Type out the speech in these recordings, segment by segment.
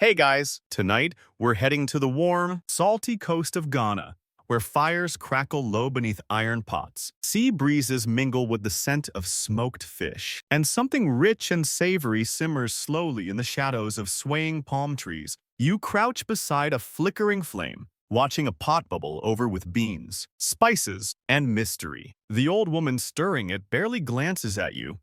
Hey guys, tonight we're heading to the warm, salty coast of Ghana, where fires crackle low beneath iron pots, sea breezes mingle with the scent of smoked fish, and something rich and savory simmers slowly in the shadows of swaying palm trees. You crouch beside a flickering flame, watching a pot bubble over with beans, spices, and mystery. The old woman stirring it barely glances at you.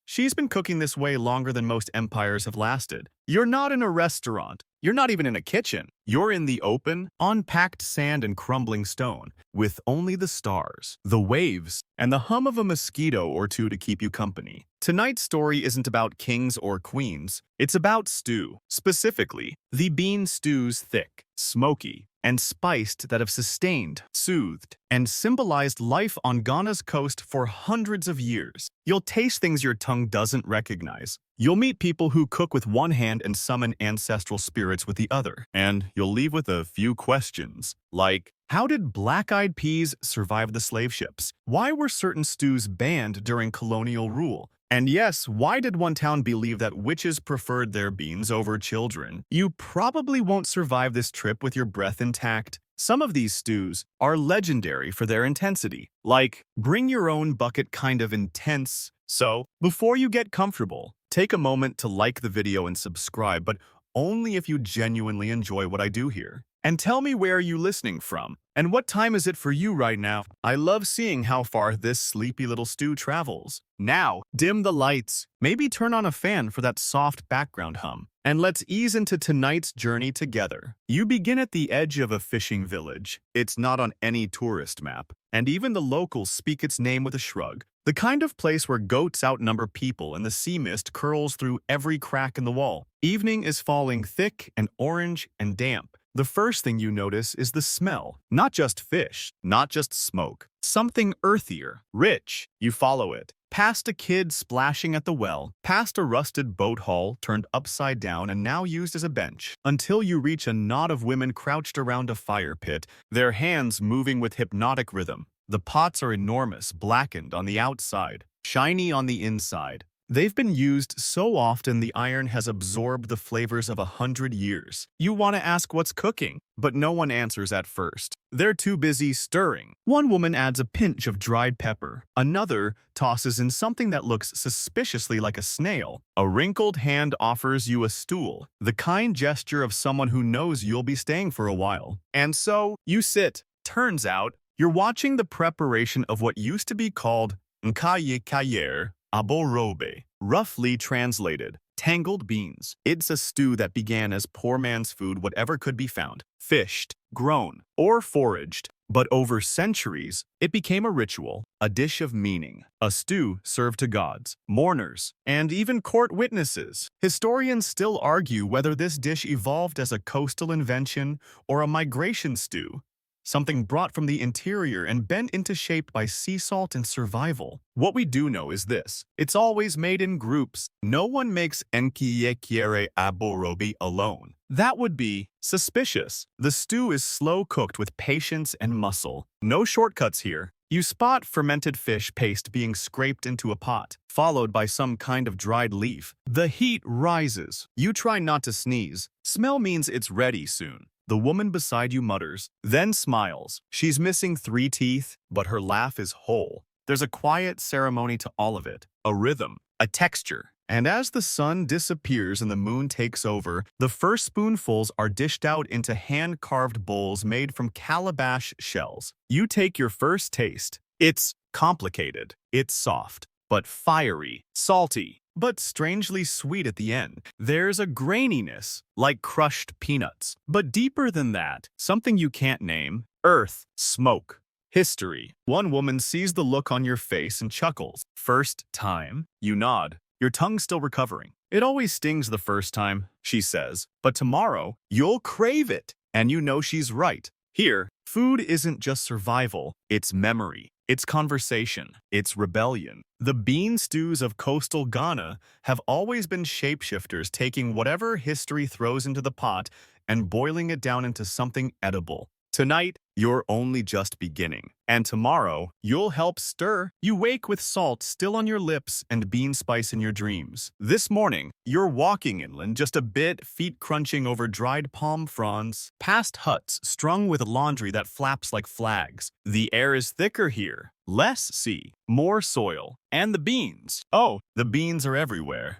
She's been cooking this way longer than most empires have lasted. You're not in a restaurant. You're not even in a kitchen. You're in the open, unpacked sand and crumbling stone, with only the stars, the waves, and the hum of a mosquito or two to keep you company. Tonight's story isn't about kings or queens. It's about stew. Specifically, the bean stews thick, smoky, and spiced that have sustained, soothed, and symbolized life on Ghana's coast for hundreds of years. You'll taste things your tongue doesn't recognize. You'll meet people who cook with one hand and summon ancestral spirits with the other. And you'll leave with a few questions, like, how did black-eyed peas survive the slave ships? Why were certain stews banned during colonial rule? And yes, why did one town believe that witches preferred their beans over children? You probably won't survive this trip with your breath intact. Some of these stews are legendary for their intensity, like bring your own bucket kind of intense. So, before you get comfortable, take a moment to like the video and subscribe, but only if you genuinely enjoy what I do here. And tell me, where are you listening from? And what time is it for you right now? I love seeing how far this sleepy little stew travels. Now, dim the lights. Maybe turn on a fan for that soft background hum. And let's ease into tonight's journey together. You begin at the edge of a fishing village. It's not on any tourist map, and even the locals speak its name with a shrug. The kind of place where goats outnumber people and the sea mist curls through every crack in the wall. Evening is falling thick and orange and damp. The first thing you notice is the smell. Not just fish, not just smoke. Something earthier, rich. You follow it. Past a kid splashing at the well, past a rusted boat hull turned upside down and now used as a bench, until you reach a knot of women crouched around a fire pit, their hands moving with hypnotic rhythm. The pots are enormous, blackened on the outside, shiny on the inside. They've been used so often the iron has absorbed the flavors of 100 years. You want to ask what's cooking, but no one answers at first. They're too busy stirring. One woman adds a pinch of dried pepper. Another tosses in something that looks suspiciously like a snail. A wrinkled hand offers you a stool, the kind gesture of someone who knows you'll be staying for a while. And so, you sit. Turns out, you're watching the preparation of what used to be called nkaye kayer aborobe, roughly translated, tangled beans. It's a stew that began as poor man's food, whatever could be found, fished, grown, or foraged. But over centuries, it became a ritual, a dish of meaning, a stew served to gods, mourners, and even court witnesses. Historians still argue whether this dish evolved as a coastal invention or a migration stew, something brought from the interior and bent into shape by sea salt and survival. What we do know is this: it's always made in groups. No one makes nkiye kiere aborobi alone. That would be suspicious. The stew is slow cooked with patience and muscle. No shortcuts here. You spot fermented fish paste being scraped into a pot, followed by some kind of dried leaf. The heat rises. You try not to sneeze. Smell means it's ready soon. The woman beside you mutters, then smiles. She's missing 3 teeth, but her laugh is whole. There's a quiet ceremony to all of it, a rhythm, a texture. And as the sun disappears and the moon takes over, the first spoonfuls are dished out into hand-carved bowls made from calabash shells. You take your first taste. It's complicated. It's soft, but fiery, salty, but strangely sweet at the end. There's a graininess, like crushed peanuts. But deeper than that, something you can't name: earth, smoke, history. One woman sees the look on your face and chuckles. First time? You nod. Your tongue's still recovering. It always stings the first time, she says, but tomorrow, you'll crave it. And you know she's right. Here, food isn't just survival, it's memory. It's conversation. It's rebellion. The bean stews of coastal Ghana have always been shapeshifters, taking whatever history throws into the pot and boiling it down into something edible. Tonight, you're only just beginning. And tomorrow, you'll help stir. You wake with salt still on your lips and bean spice in your dreams. This morning, you're walking inland just a bit, feet crunching over dried palm fronds, past huts strung with laundry that flaps like flags. The air is thicker here. Less sea, more soil. And the beans. Oh, the beans are everywhere.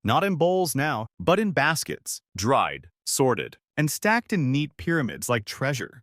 Not in bowls now, but in baskets, dried, sorted, and stacked in neat pyramids like treasure.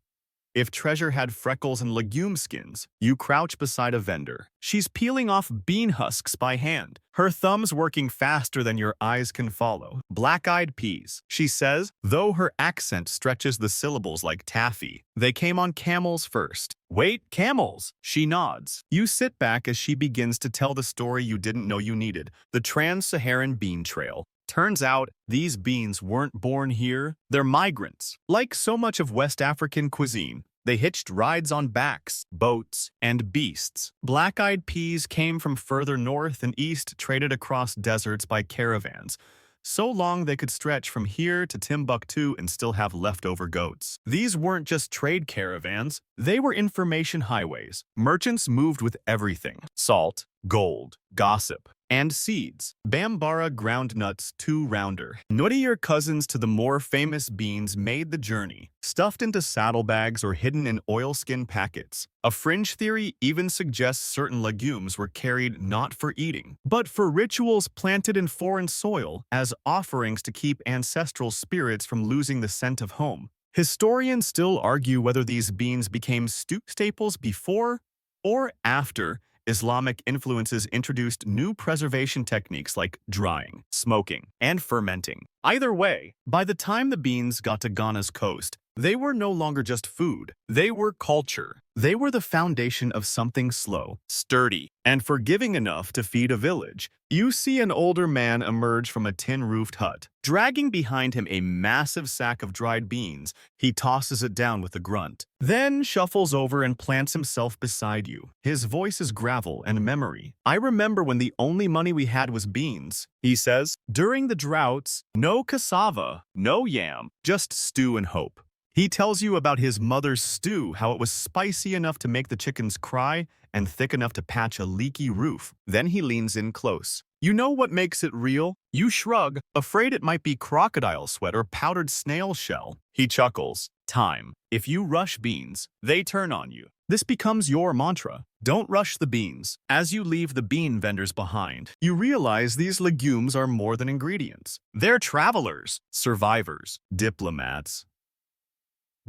If treasure had freckles and legume skins, you crouch beside a vendor. She's peeling off bean husks by hand, her thumbs working faster than your eyes can follow. Black-eyed peas, she says, though her accent stretches the syllables like taffy. They came on camels first. Wait, camels! She nods. You sit back as she begins to tell the story you didn't know you needed, the Trans-Saharan bean trail. Turns out, these beans weren't born here. They're migrants. Like so much of West African cuisine, they hitched rides on backs, boats, and beasts. Black-eyed peas came from further north and east, traded across deserts by caravans, so long they could stretch from here to Timbuktu and still have leftover goats. These weren't just trade caravans, they were information highways. Merchants moved with everything: salt, gold, gossip, and seeds. Bambara ground nuts, two rounder. Nuttier cousins to the more famous beans made the journey, stuffed into saddlebags or hidden in oilskin packets. A fringe theory even suggests certain legumes were carried not for eating, but for rituals planted in foreign soil as offerings to keep ancestral spirits from losing the scent of home. Historians still argue whether these beans became stew staples before or after Islamic influences introduced new preservation techniques like drying, smoking, and fermenting. Either way, by the time the beans got to Ghana's coast, they were no longer just food. They were culture. They were the foundation of something slow, sturdy, and forgiving enough to feed a village. You see an older man emerge from a tin-roofed hut. Dragging behind him a massive sack of dried beans, he tosses it down with a grunt, then shuffles over and plants himself beside you. His voice is gravel and memory. "I remember when the only money we had was beans," he says. "During the droughts, no cassava, no yam, just stew and hope." He tells you about his mother's stew, how it was spicy enough to make the chickens cry and thick enough to patch a leaky roof. Then he leans in close. "You know what makes it real?" You shrug, afraid it might be crocodile sweat or powdered snail shell. He chuckles. "Time. If you rush beans, they turn on you." This becomes your mantra. Don't rush the beans. As you leave the bean vendors behind, you realize these legumes are more than ingredients. They're travelers, survivors, diplomats.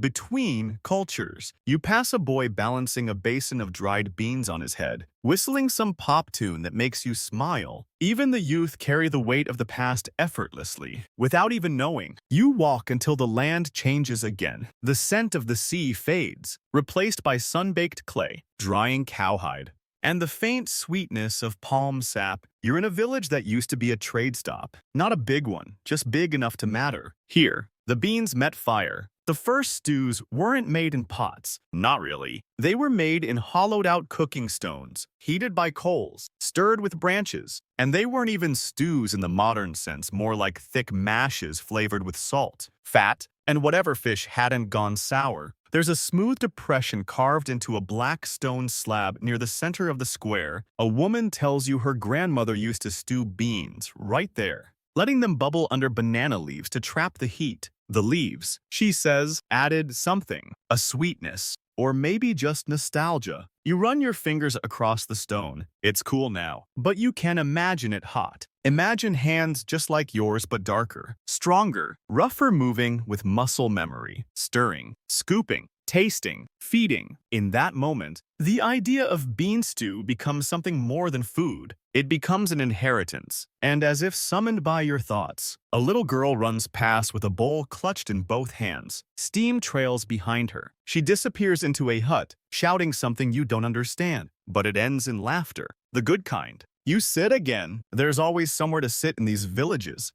Between cultures, you pass a boy balancing a basin of dried beans on his head, whistling some pop tune that makes you smile. Even the youth carry the weight of the past effortlessly, without even knowing. You walk until the land changes again. The scent of the sea fades, replaced by sun-baked clay, drying cowhide, and the faint sweetness of palm sap. You're in a village that used to be a trade stop. Not a big one, just big enough to matter. Here, the beans met fire. The first stews weren't made in pots. Not really. They were made in hollowed-out cooking stones, heated by coals, stirred with branches. And they weren't even stews in the modern sense, more like thick mashes flavored with salt, fat, and whatever fish hadn't gone sour. There's a smooth depression carved into a black stone slab near the center of the square. A woman tells you her grandmother used to stew beans right there, letting them bubble under banana leaves to trap the heat. The leaves, she says, added something, a sweetness, or maybe just nostalgia. You run your fingers across the stone. It's cool now, but you can imagine it hot. Imagine hands just like yours but darker, stronger, rougher, moving with muscle memory, stirring, scooping, tasting, feeding. In that moment, the idea of bean stew becomes something more than food. It becomes an inheritance, and as if summoned by your thoughts, a little girl runs past with a bowl clutched in both hands. Steam trails behind her. She disappears into a hut, shouting something you don't understand, but it ends in laughter, the good kind. You sit again. There's always somewhere to sit in these villages.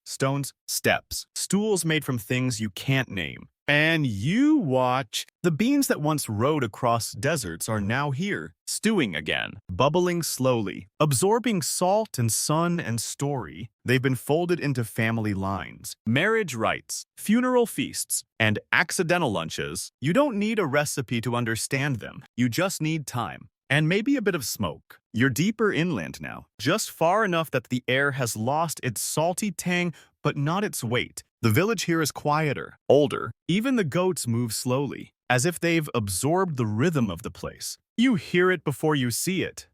stones, steps, stools made from things you can't name. And you watch. The beans that once rode across deserts are now here, stewing again, bubbling slowly, absorbing salt and sun and story. They've been folded into family lines, marriage rites, funeral feasts, and accidental lunches. You don't need a recipe to understand them. You just need time. And maybe a bit of smoke. You're deeper inland now, just far enough that the air has lost its salty tang, but not its weight. The village here is quieter, older. Even the goats move slowly, as if they've absorbed the rhythm of the place. You hear it before you see it.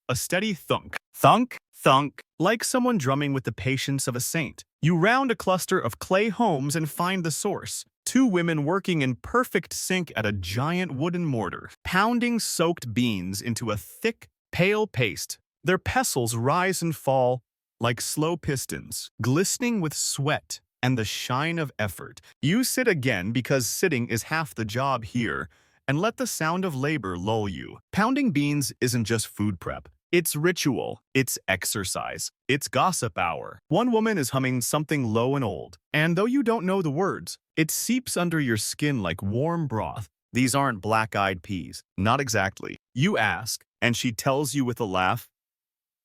A steady thunk, thunk, thunk, like someone drumming with the patience of a saint. You round a cluster of clay homes and find the source. Two women working in perfect sync at a giant wooden mortar, pounding soaked beans into a thick, pale paste. Their pestles rise and fall like slow pistons, glistening with sweat and the shine of effort. You sit again because sitting is half the job here, and let the sound of labor lull you. Pounding beans isn't just food prep. It's ritual, it's exercise, it's gossip hour. One woman is humming something low and old, and though you don't know the words, it seeps under your skin like warm broth. These aren't black-eyed peas. Not exactly. You ask, and she tells you with a laugh,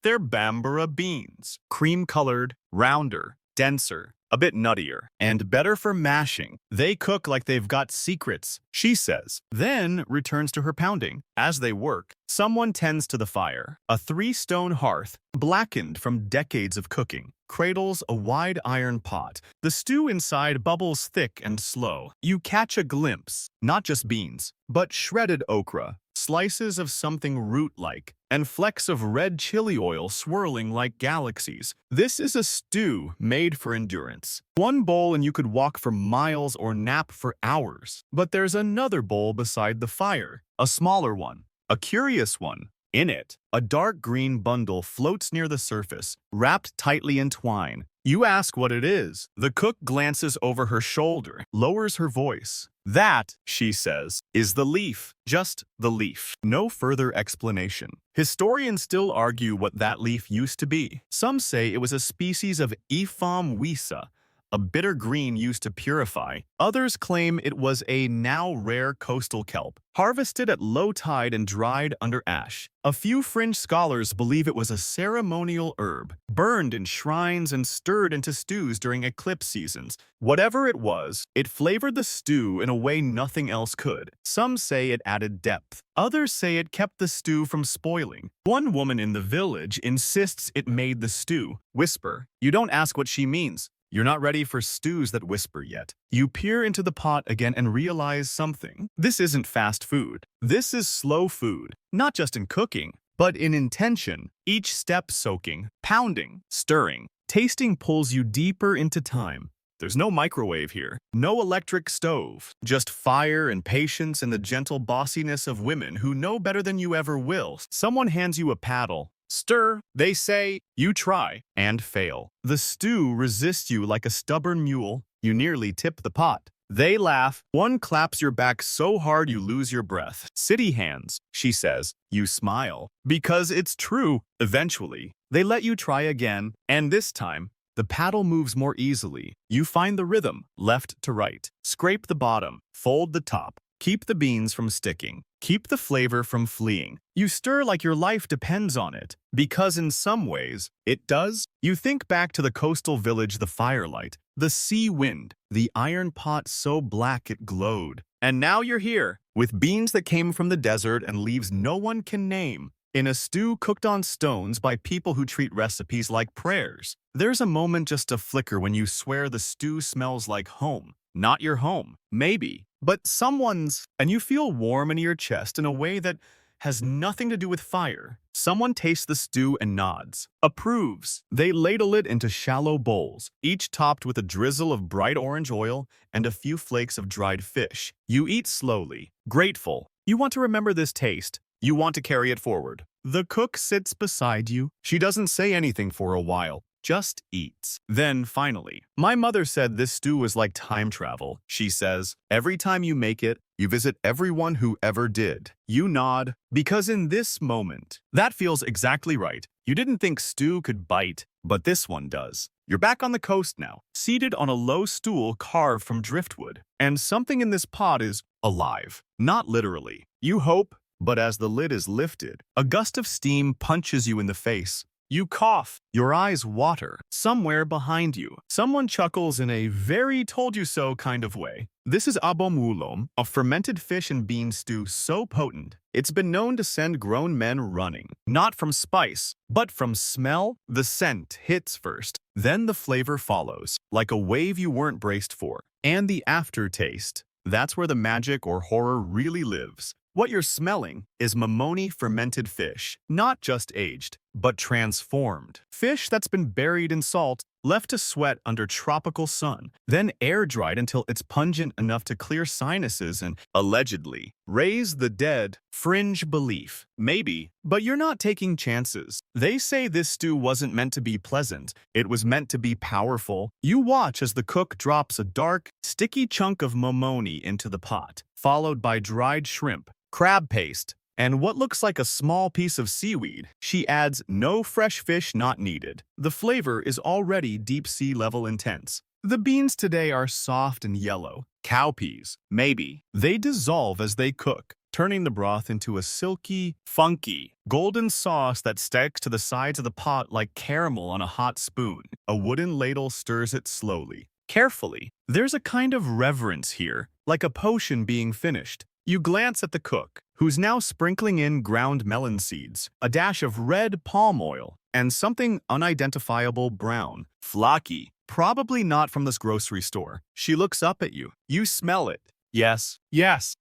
they're Bambara beans. Cream-colored, rounder, denser, a bit nuttier, and better for mashing. They cook like they've got secrets, she says, then returns to her pounding. As they work, someone tends to the fire. A 3-stone hearth, blackened from decades of cooking, cradles a wide iron pot. The stew inside bubbles thick and slow. You catch a glimpse, not just beans, but shredded okra, slices of something root-like, and flecks of red chili oil swirling like galaxies. This is a stew made for endurance. One bowl and you could walk for miles or nap for hours. But there's another bowl beside the fire, a smaller one, a curious one. In it, a dark green bundle floats near the surface, wrapped tightly in twine. You ask what it is. The cook glances over her shoulder, lowers her voice. That, she says, is the leaf. Just the leaf. No further explanation. Historians still argue what that leaf used to be. Some say it was a species of Epham wisa, a bitter green used to purify. Others claim it was a now rare coastal kelp, harvested at low tide and dried under ash. A few fringe scholars believe it was a ceremonial herb, burned in shrines and stirred into stews during eclipse seasons. Whatever it was, it flavored the stew in a way nothing else could. Some say it added depth. Others say it kept the stew from spoiling. One woman in the village insists it made the stew whisper. You don't ask what she means. You're not ready for stews that whisper yet. You peer into the pot again and realize something. This isn't fast food. This is slow food, not just in cooking, but in intention. Each step soaking, pounding, stirring, tasting pulls you deeper into time. There's no microwave here, no electric stove, just fire and patience and the gentle bossiness of women who know better than you ever will. Someone hands you a paddle. Stir, they say, you try, and fail. The stew resists you like a stubborn mule. You nearly tip the pot. They laugh. One claps your back so hard you lose your breath. City hands, she says. You smile. Because it's true. Eventually, they let you try again, and this time, the paddle moves more easily. You find the rhythm, left to right. Scrape the bottom, fold the top. Keep the beans from sticking. Keep the flavor from fleeing. You stir like your life depends on it, because in some ways, it does. You think back to the coastal village, the firelight, the sea wind, the iron pot so black it glowed. And now you're here, with beans that came from the desert and leaves no one can name, in a stew cooked on stones by people who treat recipes like prayers. There's a moment just a flicker when you swear the stew smells like home. Not your home, maybe, but someone's, and you feel warm in your chest in a way that has nothing to do with fire. Someone tastes the stew and nods, approves. They ladle it into shallow bowls, each topped with a drizzle of bright orange oil and a few flakes of dried fish. You eat slowly, grateful. You want to remember this taste. You want to carry it forward. The cook sits beside you. She doesn't say anything for a while. Just eats. Then, finally, my mother said this stew is like time travel. She says, every time you make it, you visit everyone who ever did. You nod, because in this moment, that feels exactly right. You didn't think stew could bite, but this one does. You're back on the coast now, seated on a low stool carved from driftwood, and something in this pot is alive. Not literally. You hope, but as the lid is lifted, a gust of steam punches you in the face. You cough, your eyes water. Somewhere behind you, someone chuckles in a very told-you-so kind of way. This is abom, a fermented fish and bean stew so potent, it's been known to send grown men running. Not from spice, but from smell. The scent hits first, then the flavor follows, like a wave you weren't braced for. And the aftertaste, that's where the magic or horror really lives. What you're smelling is momoni fermented fish, not just aged, but transformed. Fish that's been buried in salt, left to sweat under tropical sun, then air-dried until it's pungent enough to clear sinuses and, allegedly, raise the dead. Fringe belief. Maybe, but you're not taking chances. They say this stew wasn't meant to be pleasant, it was meant to be powerful. You watch as the cook drops a dark, sticky chunk of momoni into the pot, followed by dried shrimp, crab paste, and what looks like a small piece of seaweed. She adds no fresh fish not needed. The flavor is already deep sea level intense. The beans today are soft and yellow. Cowpeas, maybe. They dissolve as they cook, turning the broth into a silky, funky, golden sauce that sticks to the sides of the pot like caramel on a hot spoon. A wooden ladle stirs it slowly, carefully. There's a kind of reverence here, like a potion being finished. You glance at the cook, who's now sprinkling in ground melon seeds, a dash of red palm oil, and something unidentifiable brown, flocky, probably not from this grocery store. She looks up at you. You smell it. Yes,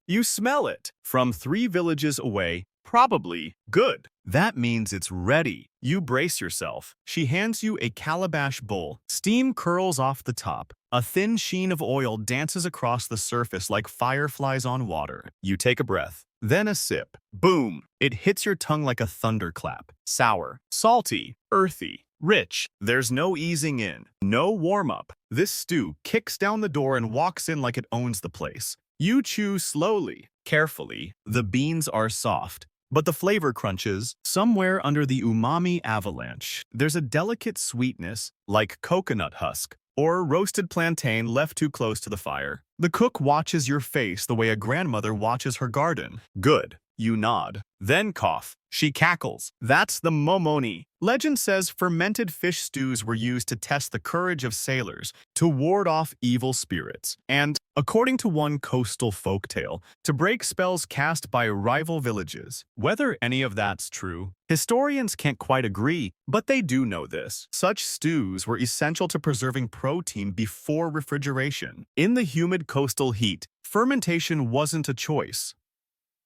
you smell it. From 3 villages away, probably. Good. That means it's ready. You brace yourself. She hands you a calabash bowl. Steam curls off the top. A thin sheen of oil dances across the surface like fireflies on water. You take a breath, then a sip. Boom! It hits your tongue like a thunderclap. Sour, salty, earthy, rich. There's no easing in, no warm-up. This stew kicks down the door and walks in like it owns the place. You chew slowly, carefully. The beans are soft, but the flavor crunches. Somewhere under the umami avalanche, there's a delicate sweetness, like coconut husk or roasted plantain left too close to the fire. The cook watches your face the way a grandmother watches her garden. Good. You nod. Then cough. She cackles. That's the momoni. Legend says fermented fish stews were used to test the courage of sailors, to ward off evil spirits, and, according to one coastal folktale, to break spells cast by rival villages. Whether any of that's true, historians can't quite agree, but they do know this. Such stews were essential to preserving protein before refrigeration. In the humid coastal heat, fermentation wasn't a choice.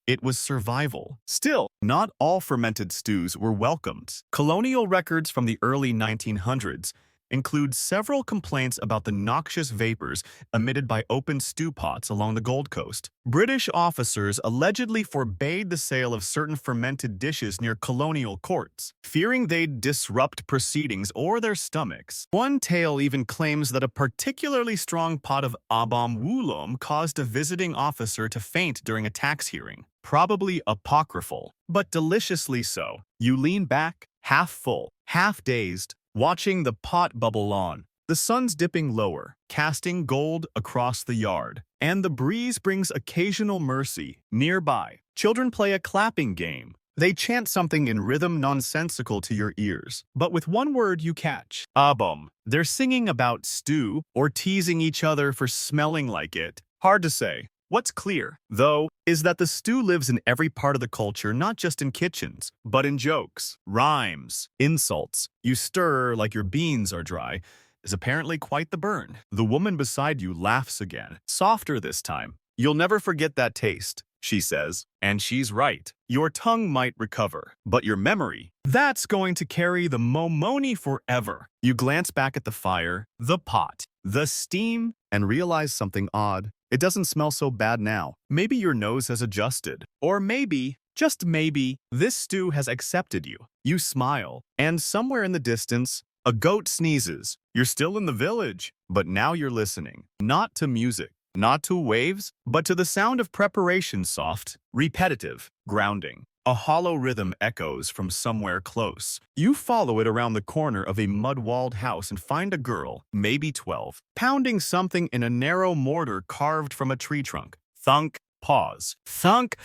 It was survival. Still, not all fermented stews were welcomed. Colonial records from the early 1900s include several complaints about the noxious vapors emitted by open stew pots along the Gold Coast. British officers allegedly forbade the sale of certain fermented dishes near colonial courts, fearing they'd disrupt proceedings or their stomachs. One tale even claims that a particularly strong pot of abom caused a visiting officer to faint during a tax hearing. Probably apocryphal, but deliciously so. You lean back, half full, half dazed, watching the pot bubble on. The sun's dipping lower, casting gold across the yard, and the breeze brings occasional mercy. Nearby, children play a clapping game. They chant something in rhythm nonsensical to your ears, but with one word you catch. Abom. They're singing about stew or teasing each other for smelling like it. Hard to say. What's clear, though, is that the stew lives in every part of the culture, not just in kitchens, but in jokes, rhymes, insults. You stir like your beans are dry is apparently quite the burn. The woman beside you laughs again, softer this time. You'll never forget that taste, she says, and she's right. Your tongue might recover, but your memory, that's going to carry the momoni forever. You glance back at the fire, the pot, the steam, and realize something odd. It doesn't smell so bad now. Maybe your nose has adjusted. Or maybe, just maybe, this stew has accepted you. You smile, and somewhere in the distance, a goat sneezes. You're still in the village, but now you're listening. Not to music, not to waves, but to the sound of preparation, soft, repetitive, grounding. A hollow rhythm echoes from somewhere close. You follow it around the corner of a mud-walled house and find a girl, maybe 12, pounding something in a narrow mortar carved from a tree trunk. Thunk, pause. Thunk,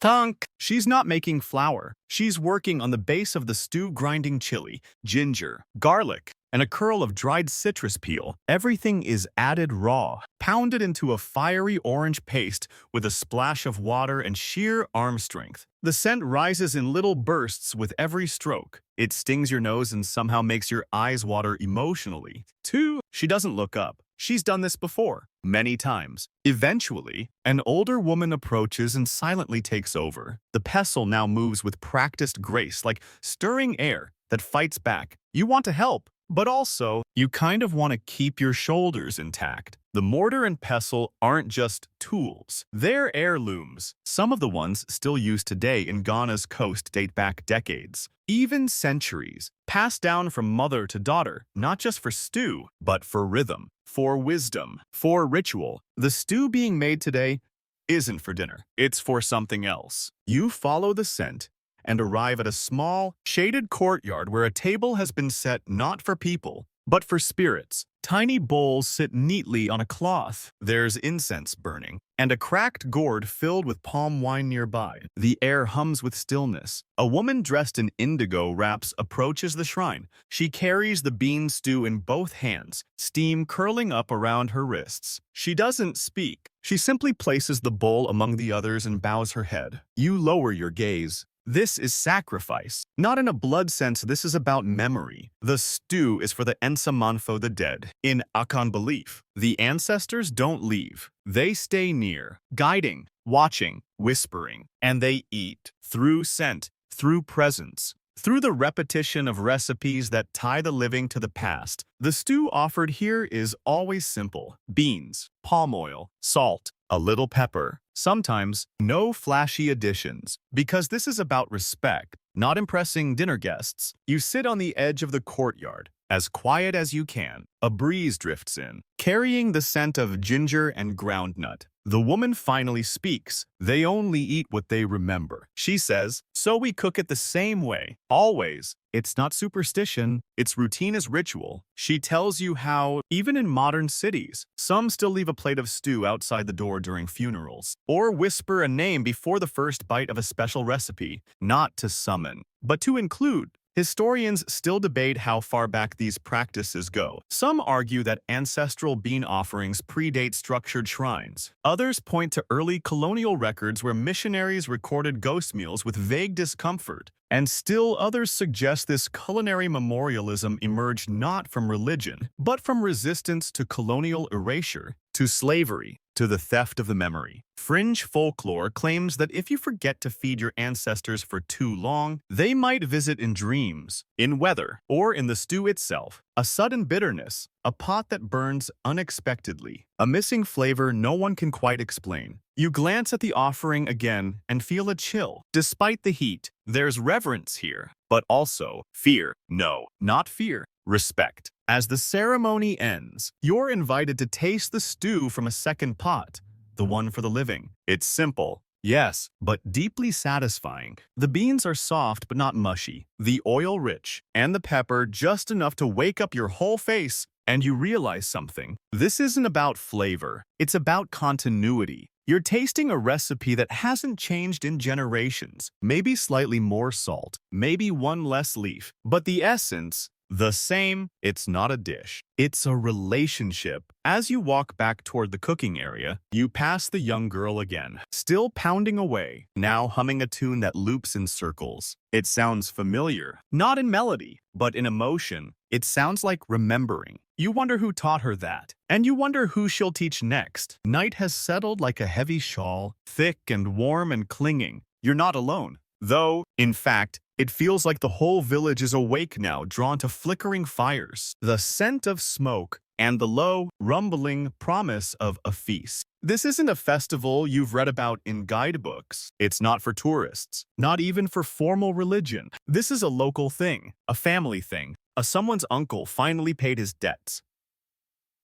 thunk. She's not making flour. She's working on the base of the stew, grinding chili, ginger, garlic, and a curl of dried citrus peel. Everything is added raw, pounded into a fiery orange paste with a splash of water and sheer arm strength. The scent rises in little bursts with every stroke. It stings your nose and somehow makes your eyes water emotionally. 2. She doesn't look up. She's done this before, many times. Eventually, an older woman approaches and silently takes over. The pestle now moves with practiced grace, like stirring air that fights back. You want to help, but also, you kind of want to keep your shoulders intact. The mortar and pestle aren't just tools. They're heirlooms. Some of the ones still used today in Ghana's coast date back decades, even centuries, passed down from mother to daughter, not just for stew, but for rhythm, for wisdom, for ritual. The stew being made today isn't for dinner. It's for something else. You follow the scent and arrive at a small, shaded courtyard where a table has been set not for people, but for spirits. Tiny bowls sit neatly on a cloth. There's incense burning, and a cracked gourd filled with palm wine nearby. The air hums with stillness. A woman dressed in indigo wraps approaches the shrine. She carries the bean stew in both hands, steam curling up around her wrists. She doesn't speak. She simply places the bowl among the others and bows her head. You lower your gaze. This is sacrifice. Not in a blood sense, this is about memory. The stew is for the Ensamanfo, the dead. In Akan belief, the ancestors don't leave. They stay near, guiding, watching, whispering, and they eat. Through scent, through presence, through the repetition of recipes that tie the living to the past. The stew offered here is always simple. Beans, palm oil, salt, a little pepper, sometimes no flashy additions, because this is about respect, not impressing dinner guests. You sit on the edge of the courtyard, as quiet as you can. A breeze drifts in, carrying the scent of ginger and groundnut. The woman finally speaks. They only eat what they remember. She says, so we cook it the same way, always. It's not superstition, it's routine as ritual. She tells you how, even in modern cities, some still leave a plate of stew outside the door during funerals, or whisper a name before the first bite of a special recipe, not to summon, but to include. Historians still debate how far back these practices go. Some argue that ancestral bean offerings predate structured shrines. Others point to early colonial records where missionaries recorded ghost meals with vague discomfort. And still others suggest this culinary memorialism emerged not from religion, but from resistance to colonial erasure, to slavery, to the theft of the memory. Fringe folklore claims that if you forget to feed your ancestors for too long, they might visit in dreams, in weather, or in the stew itself. A sudden bitterness, a pot that burns unexpectedly, a missing flavor no one can quite explain. You glance at the offering again and feel a chill. Despite the heat, there's reverence here, but also fear. No, not fear. Respect. As the ceremony ends, you're invited to taste the stew from a second pot, the one for the living. It's simple, yes, but deeply satisfying. The beans are soft but not mushy, the oil rich, and the pepper just enough to wake up your whole face, and you realize something. This isn't about flavor, it's about continuity. You're tasting a recipe that hasn't changed in generations. Maybe slightly more salt, maybe one less leaf, but the essence, the same. It's not a dish. It's a relationship. As you walk back toward the cooking area, you pass the young girl again, still pounding away, now humming a tune that loops in circles. It sounds familiar, not in melody, but in emotion. It sounds like remembering. You wonder who taught her that, and you wonder who she'll teach next. Night has settled like a heavy shawl, thick and warm and clinging. You're not alone. Though, in fact, it feels like the whole village is awake now, drawn to flickering fires, the scent of smoke, and the low, rumbling promise of a feast. This isn't a festival you've read about in guidebooks. It's not for tourists, not even for formal religion. This is a local thing, a family thing, someone's uncle finally paid his debts.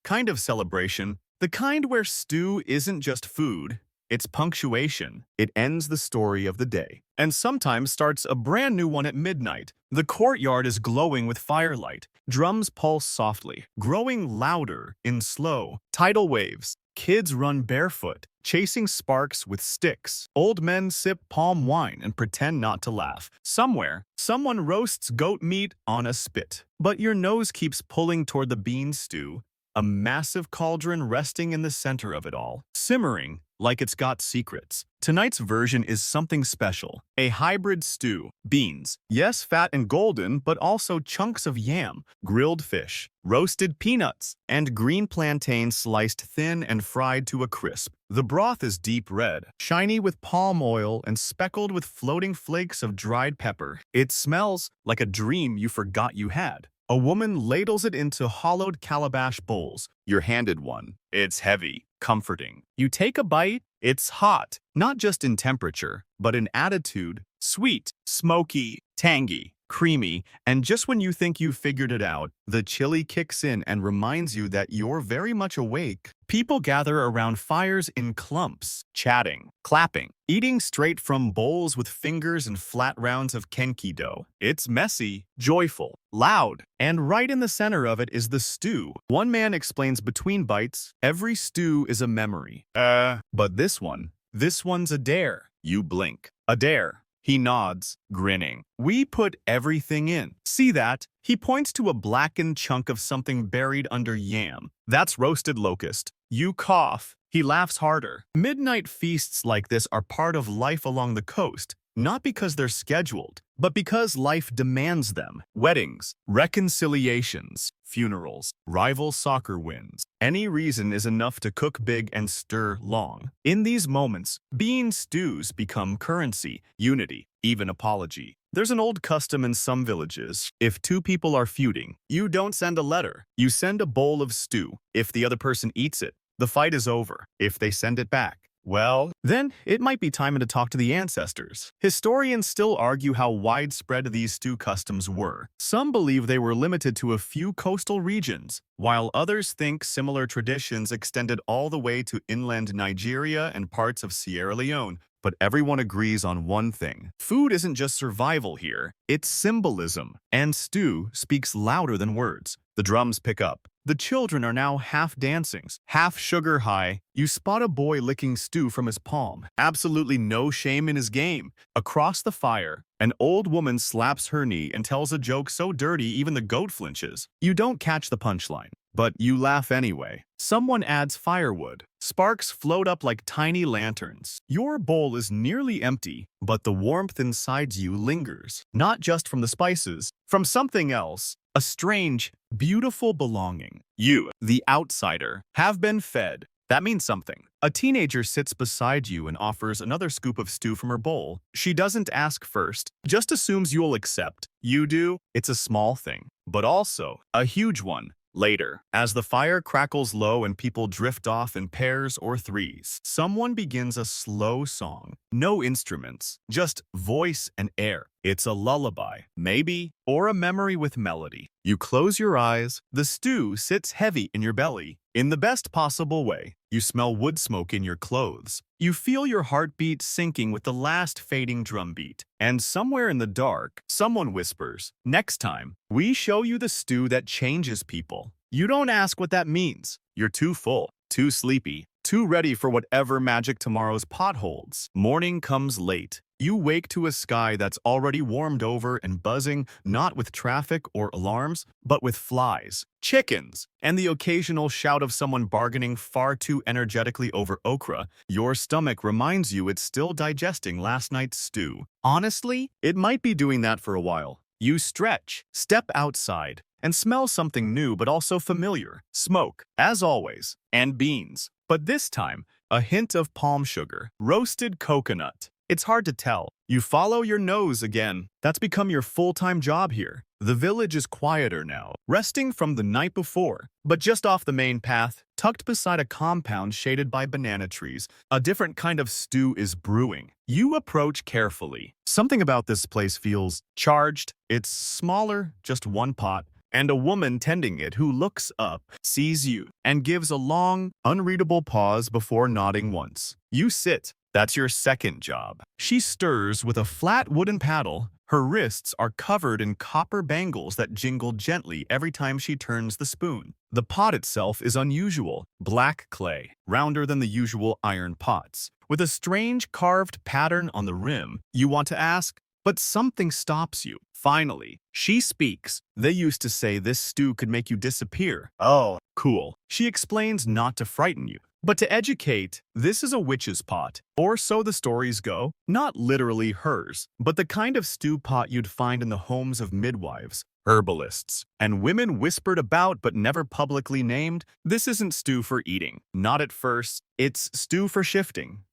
Kind of celebration, the kind where stew isn't just food, It's punctuation. It ends the story of the day, and sometimes starts a brand new one at midnight. The courtyard is glowing with firelight. Drums pulse softly, growing louder in slow, tidal waves. Kids run barefoot, chasing sparks with sticks. Old men sip palm wine and pretend not to laugh. Somewhere, someone roasts goat meat on a spit. But your nose keeps pulling toward the bean stew, a massive cauldron resting in the center of it all, simmering like it's got secrets. Tonight's version is something special. A hybrid stew. Beans. Yes, fat and golden, but also chunks of yam, grilled fish, roasted peanuts, and green plantains sliced thin and fried to a crisp. The broth is deep red, shiny with palm oil and speckled with floating flakes of dried pepper. It smells like a dream you forgot you had. A woman ladles it into hollowed calabash bowls. You're handed one. It's heavy, comforting. You take a bite. It's hot, not just in temperature, but in attitude. Sweet, smoky, tangy, creamy, and just when you think you figured it out, the chili kicks in and reminds you that you're very much awake. People gather around fires in clumps, chatting, clapping, eating straight from bowls with fingers and flat rounds of kenki dough. It's messy, joyful, loud, and right in the center of it is the stew. One man explains between bites, every stew is a memory. But this one's a dare. You blink. A dare. He nods, grinning. We put everything in. See that? He points to a blackened chunk of something buried under yam. That's roasted locust. You cough. He laughs harder. Midnight feasts like this are part of life along the coast, not because they're scheduled, but because life demands them. Weddings, reconciliations, funerals, rival soccer wins. Any reason is enough to cook big and stir long. In these moments, bean stews become currency, unity, even apology. There's an old custom in some villages. If two people are feuding, you don't send a letter. You send a bowl of stew. If the other person eats it, the fight is over. If they send it back, well, then it might be time to talk to the ancestors. Historians still argue how widespread these stew customs were. Some believe they were limited to a few coastal regions, while others think similar traditions extended all the way to inland Nigeria and parts of Sierra Leone. But everyone agrees on one thing. Food isn't just survival here, it's symbolism. And stew speaks louder than words. The drums pick up. The children are now half dancing, half sugar high. You spot a boy licking stew from his palm. Absolutely no shame in his game. Across the fire, an old woman slaps her knee and tells a joke so dirty even the goat flinches. You don't catch the punchline, but you laugh anyway. Someone adds firewood. Sparks float up like tiny lanterns. Your bowl is nearly empty, but the warmth inside you lingers. Not just from the spices, from something else. A strange, beautiful belonging. You, the outsider, have been fed. That means something. A teenager sits beside you and offers another scoop of stew from her bowl. She doesn't ask first, just assumes you'll accept. You do. It's a small thing, but also a huge one. Later, as the fire crackles low and people drift off in pairs or threes, someone begins a slow song. No instruments, just voice and air. It's a lullaby, maybe, or a memory with melody. You close your eyes, the stew sits heavy in your belly. In the best possible way, you smell wood smoke in your clothes. You feel your heartbeat sinking with the last fading drumbeat. And somewhere in the dark, someone whispers, "Next time, we show you the stew that changes people." You don't ask what that means. You're too full, too sleepy, too ready for whatever magic tomorrow's pot holds. Morning comes late. You wake to a sky that's already warmed over and buzzing, not with traffic or alarms, but with flies, chickens, and the occasional shout of someone bargaining far too energetically over okra. Your stomach reminds you it's still digesting last night's stew. Honestly, it might be doing that for a while. You stretch, step outside, and smell something new but also familiar. Smoke, as always, and beans. But this time, a hint of palm sugar, roasted coconut. It's hard to tell. You follow your nose again. That's become your full-time job here. The village is quieter now, resting from the night before. But just off the main path, tucked beside a compound shaded by banana trees, a different kind of stew is brewing. You approach carefully. Something about this place feels charged. It's smaller, just one pot, and a woman tending it who looks up, sees you, and gives a long, unreadable pause before nodding once. You sit. That's your second job. She stirs with a flat wooden paddle. Her wrists are covered in copper bangles that jingle gently every time she turns the spoon. The pot itself is unusual, black clay, rounder than the usual iron pots, with a strange carved pattern on the rim. You want to ask, but something stops you. Finally, she speaks. They used to say this stew could make you disappear. Oh, cool. She explains not to frighten you, but to educate. This is a witch's pot, or so the stories go. Not literally hers, but the kind of stew pot you'd find in the homes of midwives, herbalists, and women whispered about but never publicly named. This isn't stew for eating. Not at first. It's stew for shifting.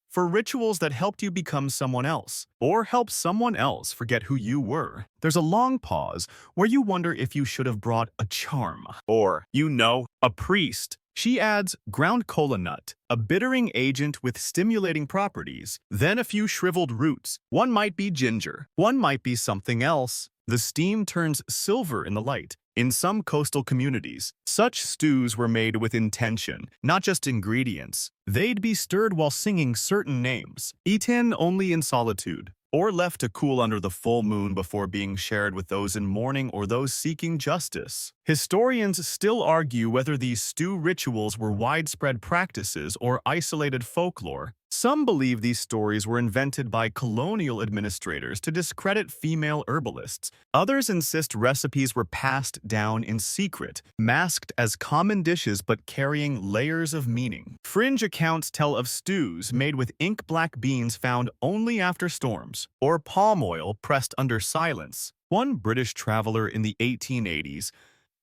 For rituals that helped you become someone else, or help someone else forget who you were. There's a long pause where you wonder if you should have brought a charm, or, a priest. She adds ground kola nut, a bittering agent with stimulating properties, then a few shriveled roots. One might be ginger, one might be something else. The steam turns silver in the light. In some coastal communities, such stews were made with intention, not just ingredients. They'd be stirred while singing certain names, eaten only in solitude, or left to cool under the full moon before being shared with those in mourning or those seeking justice. Historians still argue whether these stew rituals were widespread practices or isolated folklore. Some believe these stories were invented by colonial administrators to discredit female herbalists. Others insist recipes were passed down in secret, masked as common dishes but carrying layers of meaning. Fringe accounts tell of stews made with ink-black beans found only after storms, or palm oil pressed under silence. One British traveler in the 1880s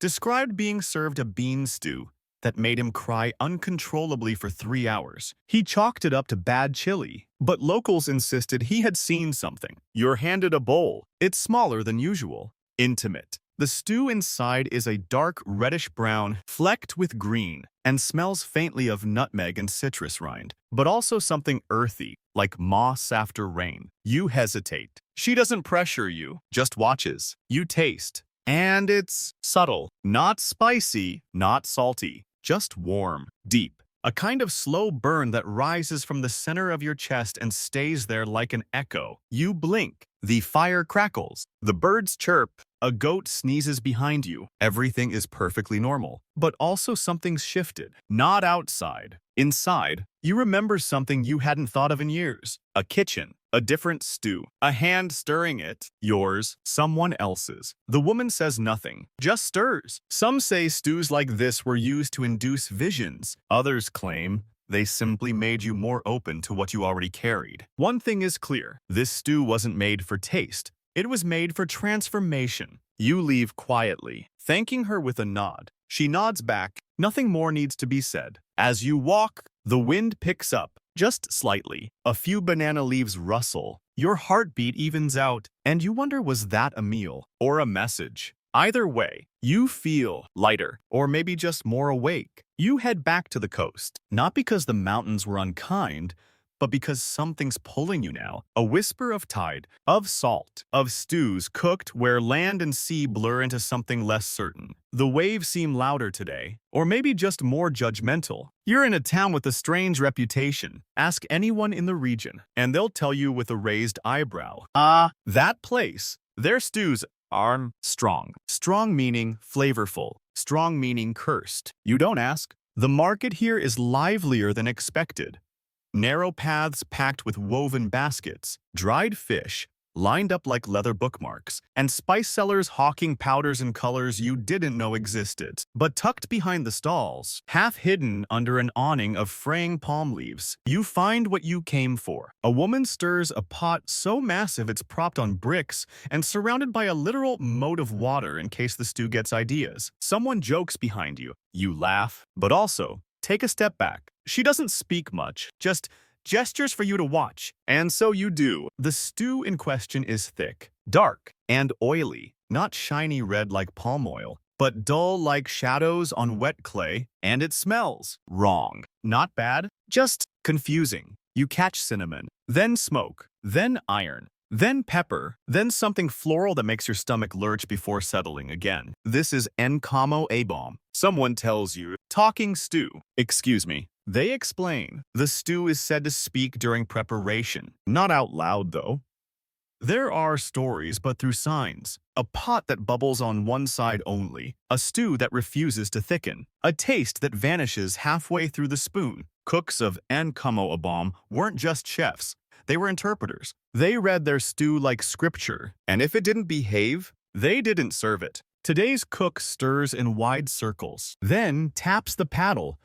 described being served a bean stew that made him cry uncontrollably for 3 hours. He chalked it up to bad chili, but locals insisted he had seen something. You're handed a bowl. It's smaller than usual. Intimate. The stew inside is a dark reddish-brown, flecked with green, and smells faintly of nutmeg and citrus rind, but also something earthy, like moss after rain. You hesitate. She doesn't pressure you, just watches. You taste. And it's subtle. Not spicy, not salty. Just warm, deep. A kind of slow burn that rises from the center of your chest and stays there like an echo. You blink. The fire crackles. The birds chirp. A goat sneezes behind you. Everything is perfectly normal. But also something's shifted. Not outside. Inside, you remember something you hadn't thought of in years. A kitchen. A different stew. A hand stirring it. Yours. Someone else's. The woman says nothing. Just stirs. Some say stews like this were used to induce visions. Others claim they simply made you more open to what you already carried. One thing is clear. This stew wasn't made for taste. It was made for transformation. You leave quietly, thanking her with a nod. She nods back. Nothing more needs to be said. As you walk, the wind picks up, just slightly. A few banana leaves rustle. Your heartbeat evens out, and you wonder, was that a meal or a message? Either way, you feel lighter, or maybe just more awake. You head back to the coast, not because the mountains were unkind, but because something's pulling you now. A whisper of tide, of salt, of stews cooked where land and sea blur into something less certain. The waves seem louder today, or maybe just more judgmental. You're in a town with a strange reputation. Ask anyone in the region, and they'll tell you with a raised eyebrow. That place. Their stews are strong. Strong meaning flavorful. Strong meaning cursed. You don't ask. The market here is livelier than expected. Narrow paths packed with woven baskets, dried fish, lined up like leather bookmarks, and spice sellers hawking powders and colors you didn't know existed. But tucked behind the stalls, half hidden under an awning of fraying palm leaves, you find what you came for. A woman stirs a pot so massive it's propped on bricks and surrounded by a literal moat of water in case the stew gets ideas. Someone jokes behind you. You laugh, but also take a step back. She doesn't speak much, just gestures for you to watch. And so you do. The stew in question is thick, dark, and oily. Not shiny red like palm oil, but dull like shadows on wet clay. And it smells wrong. Not bad, just confusing. You catch cinnamon, then smoke, then iron. then pepper, then something floral that makes your stomach lurch before settling again. This is encamo abom. Someone tells you, talking stew. Excuse me. They explain. The stew is said to speak during preparation. Not out loud, though. There are stories, but through signs. A pot that bubbles on one side only. A stew that refuses to thicken. A taste that vanishes halfway through the spoon. Cooks of encamo abom weren't just chefs. They were interpreters. They read their stew like scripture, and if it didn't behave, they didn't serve it. Today's cook stirs in wide circles, then taps the paddle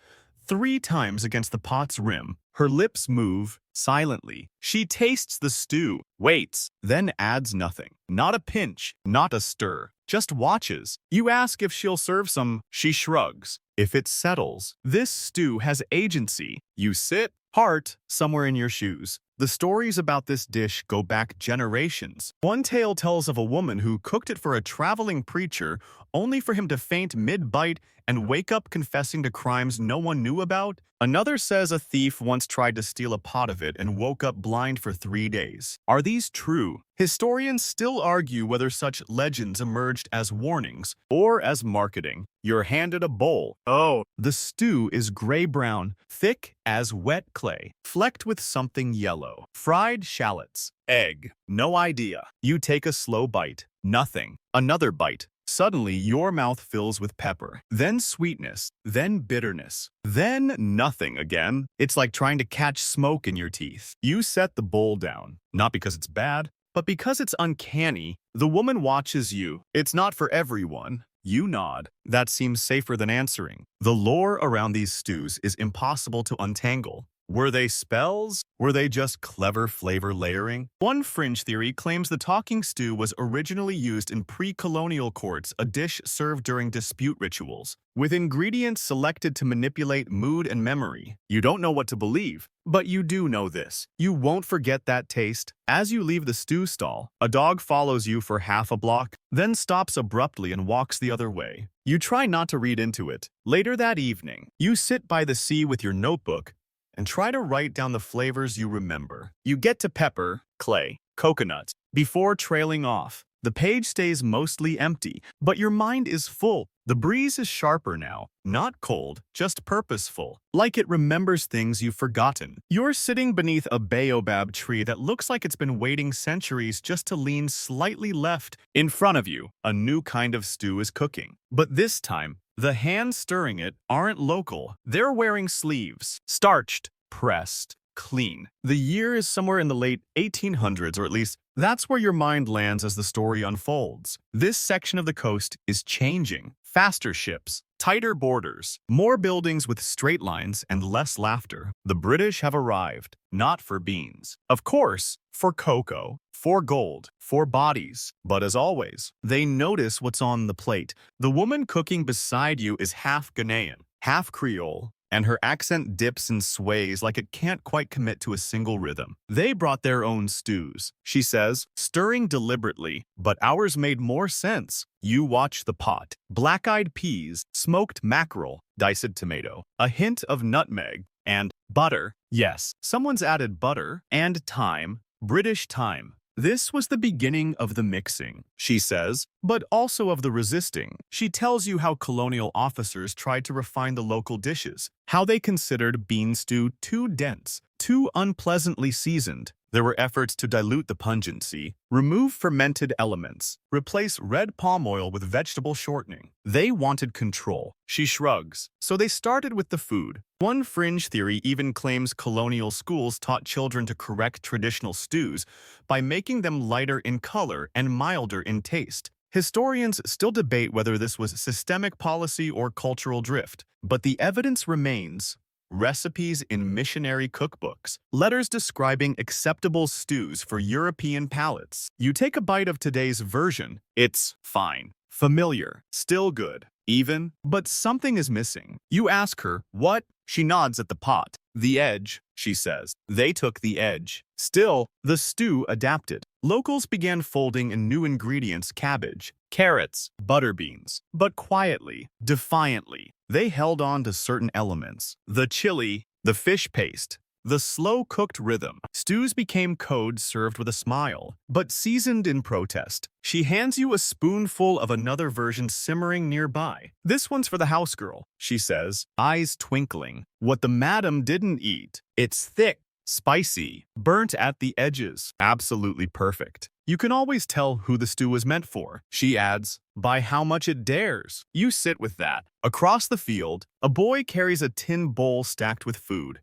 3 times against the pot's rim. Her lips move silently. She tastes the stew, waits, then adds nothing. Not a pinch, not a stir, just watches. You ask if she'll serve some, she shrugs. If it settles, this stew has agency. You sit, heart, somewhere in your shoes. The stories about this dish go back generations. One tale tells of a woman who cooked it for a traveling preacher only for him to faint mid-bite and wake up confessing to crimes no one knew about. Another says a thief once tried to steal a pot of it and woke up blind for 3 days. Are these true? Historians still argue whether such legends emerged as warnings or as marketing. You're handed a bowl. Oh, the stew is gray-brown, thick as wet clay, flecked with something yellow. Fried shallots. Egg. No idea. You take a slow bite. Nothing. Another bite. Suddenly, your mouth fills with pepper, then sweetness, then bitterness, then nothing again. It's like trying to catch smoke in your teeth. You set the bowl down, not because it's bad, but because it's uncanny. The woman watches you. It's not for everyone. You nod. That seems safer than answering. The lore around these stews is impossible to untangle. Were they spells? Were they just clever flavor layering? One fringe theory claims the talking stew was originally used in pre-colonial courts, a dish served during dispute rituals, with ingredients selected to manipulate mood and memory. You don't know what to believe, but you do know this. You won't forget that taste. As you leave the stew stall, a dog follows you for half a block, then stops abruptly and walks the other way. You try not to read into it. Later that evening, you sit by the sea with your notebook and try to write down the flavors you remember. You get to pepper, clay, coconut, before trailing off. The page stays mostly empty, but your mind is full. The breeze is sharper now, not cold, just purposeful, like it remembers things you've forgotten. You're sitting beneath a baobab tree that looks like it's been waiting centuries just to lean slightly left. In front of you, a new kind of stew is cooking. But this time, the hands stirring it aren't local. They're wearing sleeves, starched, pressed, clean. The year is somewhere in the late 1800s, or at least that's where your mind lands as the story unfolds. This section of the coast is changing. Faster ships, tighter borders, more buildings with straight lines and less laughter. The British have arrived, not for beans. Of course, for cocoa, for gold, for bodies. But as always, they notice what's on the plate. The woman cooking beside you is half Ghanaian, half Creole, and her accent dips and sways like it can't quite commit to a single rhythm. They brought their own stews, she says, stirring deliberately, but ours made more sense. You watch the pot. Black-eyed peas, smoked mackerel, diced tomato, a hint of nutmeg, and butter. Yes, someone's added butter and thyme, British thyme. This was the beginning of the mixing, she says, but also of the resisting. She tells you how colonial officers tried to refine the local dishes, how they considered bean stew too dense, too unpleasantly seasoned. There were efforts to dilute the pungency, remove fermented elements, replace red palm oil with vegetable shortening. They wanted control. She shrugs. So they started with the food. One fringe theory even claims colonial schools taught children to correct traditional stews by making them lighter in color and milder in taste. Historians still debate whether this was systemic policy or cultural drift, but the evidence remains. Recipes in missionary cookbooks, letters describing acceptable stews for European palates. You take a bite of today's version, it's fine, familiar, still good, even, but something is missing. You ask her, what? She nods at the pot. The edge, she says. They took the edge. Still, the stew adapted. Locals began folding in new ingredients: cabbage, carrots, butter beans. But quietly, defiantly, they held on to certain elements. The chili, the fish paste, The slow-cooked rhythm. Stews became code served with a smile, but seasoned in protest. She hands you a spoonful of another version simmering nearby. This one's for the house girl, she says, eyes twinkling. What the madam didn't eat. It's thick, spicy, burnt at the edges. Absolutely perfect. You can always tell who the stew was meant for, she adds, by how much it dares. You sit with that. Across the field, a boy carries a tin bowl stacked with food.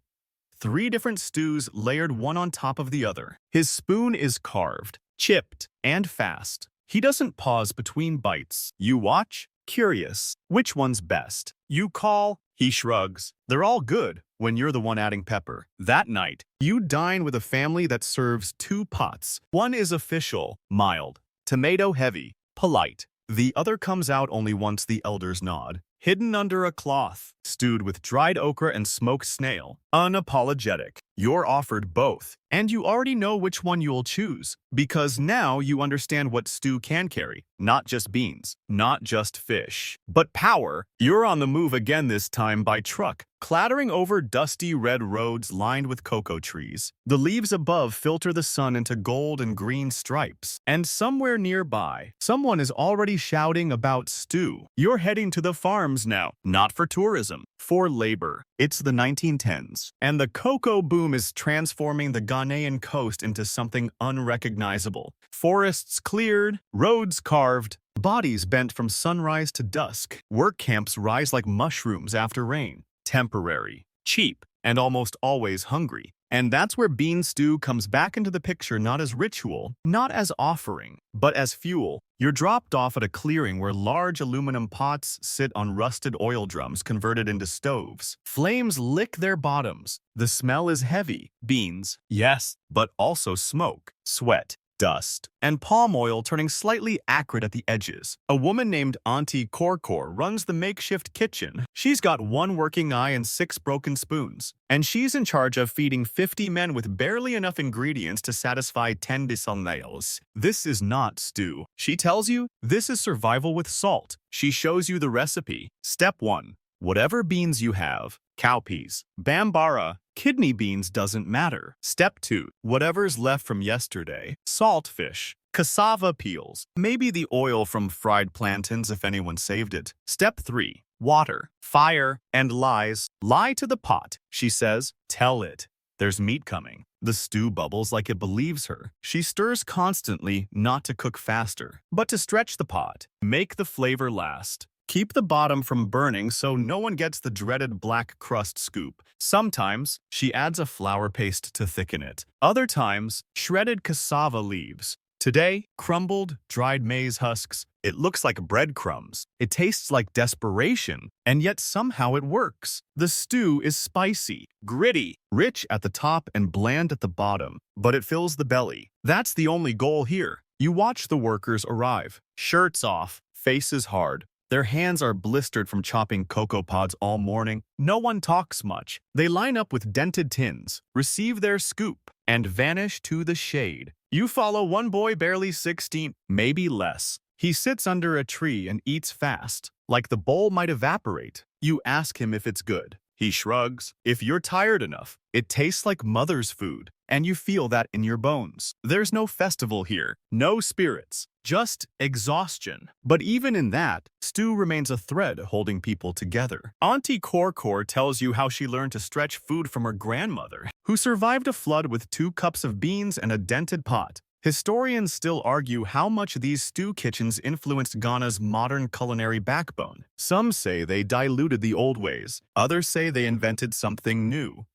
3 different stews layered one on top of the other. His spoon is carved, chipped, and fast. He doesn't pause between bites. You watch, curious. Which one's best? You call. He shrugs. They're all good when you're the one adding pepper. That night, you dine with a family that serves 2 pots. One is official, mild, tomato-heavy, polite. The other comes out only once the elders nod. Hidden under a cloth, stewed with dried okra and smoked snail. Unapologetic. You're offered both, and you already know which one you'll choose, because now you understand what stew can carry. Not just beans, not just fish, but power. You're on the move again, this time by truck, clattering over dusty red roads lined with cocoa trees. The leaves above filter the sun into gold and green stripes, and somewhere nearby, someone is already shouting about stew. You're heading to the farms now, not for tourism, for labor. It's the 1910s, and the cocoa boom is transforming the Ghanaian coast into something unrecognizable. Forests cleared, roads carved, bodies bent from sunrise to dusk. Work camps rise like mushrooms after rain. Temporary, cheap, and almost always hungry. And that's where bean stew comes back into the picture, not as ritual, not as offering, but as fuel. You're dropped off at a clearing where large aluminum pots sit on rusted oil drums converted into stoves. Flames lick their bottoms. The smell is heavy. Beans, yes, but also smoke, sweat, dust, and palm oil turning slightly acrid at the edges. A woman named Auntie Korkor runs the makeshift kitchen. She's got 1 working eye and 6 broken spoons, and she's in charge of feeding 50 men with barely enough ingredients to satisfy 10 nails. This is not stew. She tells you this is survival with salt. She shows you the recipe. Step 1. Whatever beans you have, cowpeas, bambara, kidney beans, doesn't matter. Step 2. Whatever's left from yesterday, saltfish, cassava peels, maybe the oil from fried plantains if anyone saved it. Step 3. Water, fire, and lies. Lie to the pot, she says. Tell it. There's meat coming. The stew bubbles like it believes her. She stirs constantly, not to cook faster, but to stretch the pot. Make the flavor last. Keep the bottom from burning so no one gets the dreaded black crust scoop. Sometimes, she adds a flour paste to thicken it. Other times, shredded cassava leaves. Today, crumbled, dried maize husks. It looks like breadcrumbs. It tastes like desperation, and yet somehow it works. The stew is spicy, gritty, rich at the top and bland at the bottom, but it fills the belly. That's the only goal here. You watch the workers arrive, shirts off, faces hard. Their hands are blistered from chopping cocoa pods all morning. No one talks much. They line up with dented tins, receive their scoop, and vanish to the shade. You follow one boy barely 16, maybe less. He sits under a tree and eats fast, like the bowl might evaporate. You ask him if it's good. He shrugs. If you're tired enough, it tastes like mother's food, and you feel that in your bones. There's no festival here, no spirits, just exhaustion. But even in that, stew remains a thread holding people together. Auntie Korkor tells you how she learned to stretch food from her grandmother, who survived a flood with 2 cups of beans and a dented pot. Historians still argue how much these stew kitchens influenced Ghana's modern culinary backbone. Some say they diluted the old ways. Others say they invented something new.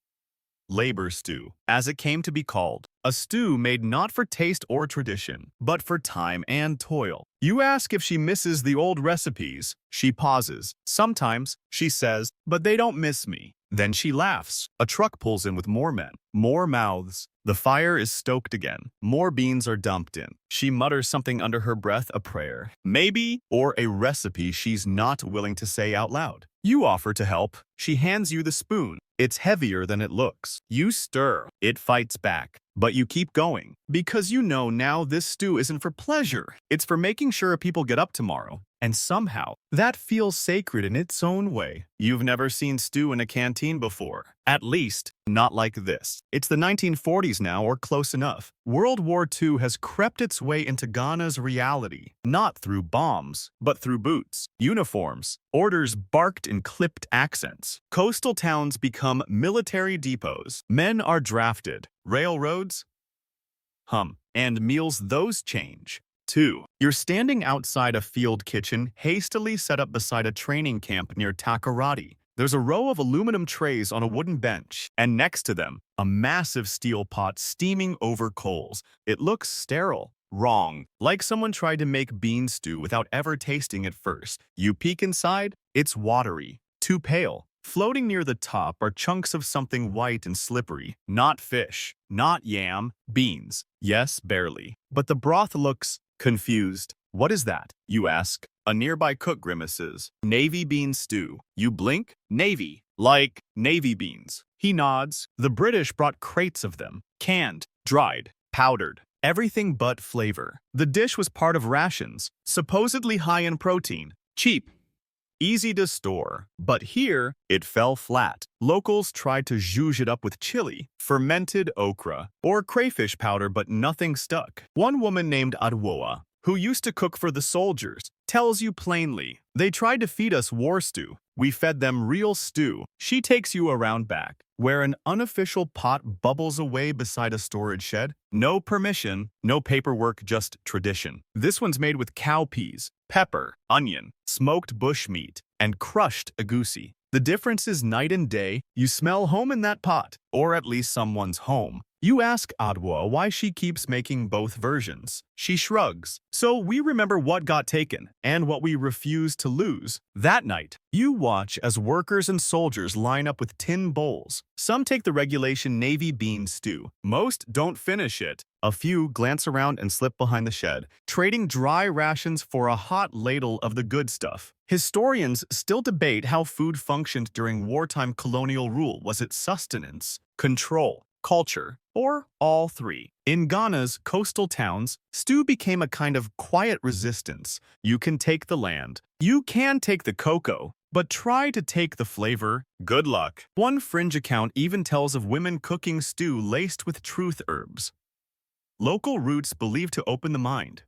Labor stew, as it came to be called. A stew made not for taste or tradition, but for time and toil. You ask if she misses the old recipes. She pauses. Sometimes, she says, but they don't miss me. Then she laughs. A truck pulls in with more men, more mouths. The fire is stoked again. More beans are dumped in. She mutters something under her breath, a prayer. Maybe, or a recipe she's not willing to say out loud. You offer to help. She hands you the spoon. It's heavier than it looks. You stir. It fights back. But you keep going, because you know now this stew isn't for pleasure. It's for making sure people get up tomorrow. And somehow, that feels sacred in its own way. You've never seen stew in a canteen before. At least, not like this. It's the 1940s now, or close enough. World War II has crept its way into Ghana's reality, not through bombs, but through boots, uniforms, orders barked in clipped accents. Coastal towns become military depots. Men are drafted. Railroads? And meals, those change. 2. You're standing outside a field kitchen hastily set up beside a training camp near Takoradi. There's a row of aluminum trays on a wooden bench, and next to them, a massive steel pot steaming over coals. It looks sterile. Wrong. Like someone tried to make bean stew without ever tasting it first. You peek inside, it's watery, too pale. Floating near the top are chunks of something white and slippery. Not fish, not yam, beans. Yes, barely. But the broth looks confused. What is that? You ask. A nearby cook grimaces. Navy bean stew. You blink? Navy. Like navy beans. He nods. The British brought crates of them. Canned, dried, powdered. Everything but flavor. The dish was part of rations, supposedly high in protein. Cheap. Easy to store. But here, it fell flat. Locals tried to zhuzh it up with chili, fermented okra, or crayfish powder, but nothing stuck. One woman named Adwoa, who used to cook for the soldiers, tells you plainly, they tried to feed us war stew. We fed them real stew. She takes you around back, where an unofficial pot bubbles away beside a storage shed. No permission, no paperwork, just tradition. This one's made with cowpeas, pepper, onion, smoked bush meat, and crushed agusi. The difference is night and day. You smell home in that pot, or at least someone's home. You ask Adwa why she keeps making both versions. She shrugs. So we remember what got taken and what we refuse to lose. That night, you watch as workers and soldiers line up with tin bowls. Some take the regulation navy bean stew. Most don't finish it. A few glance around and slip behind the shed, trading dry rations for a hot ladle of the good stuff. Historians still debate how food functioned during wartime colonial rule. Was it sustenance, control, culture, or all three? In Ghana's coastal towns, stew became a kind of quiet resistance. You can take the land, you can take the cocoa, but try to take the flavor. Good luck. One fringe account even tells of women cooking stew laced with truth herbs. Local roots believed to open the mind,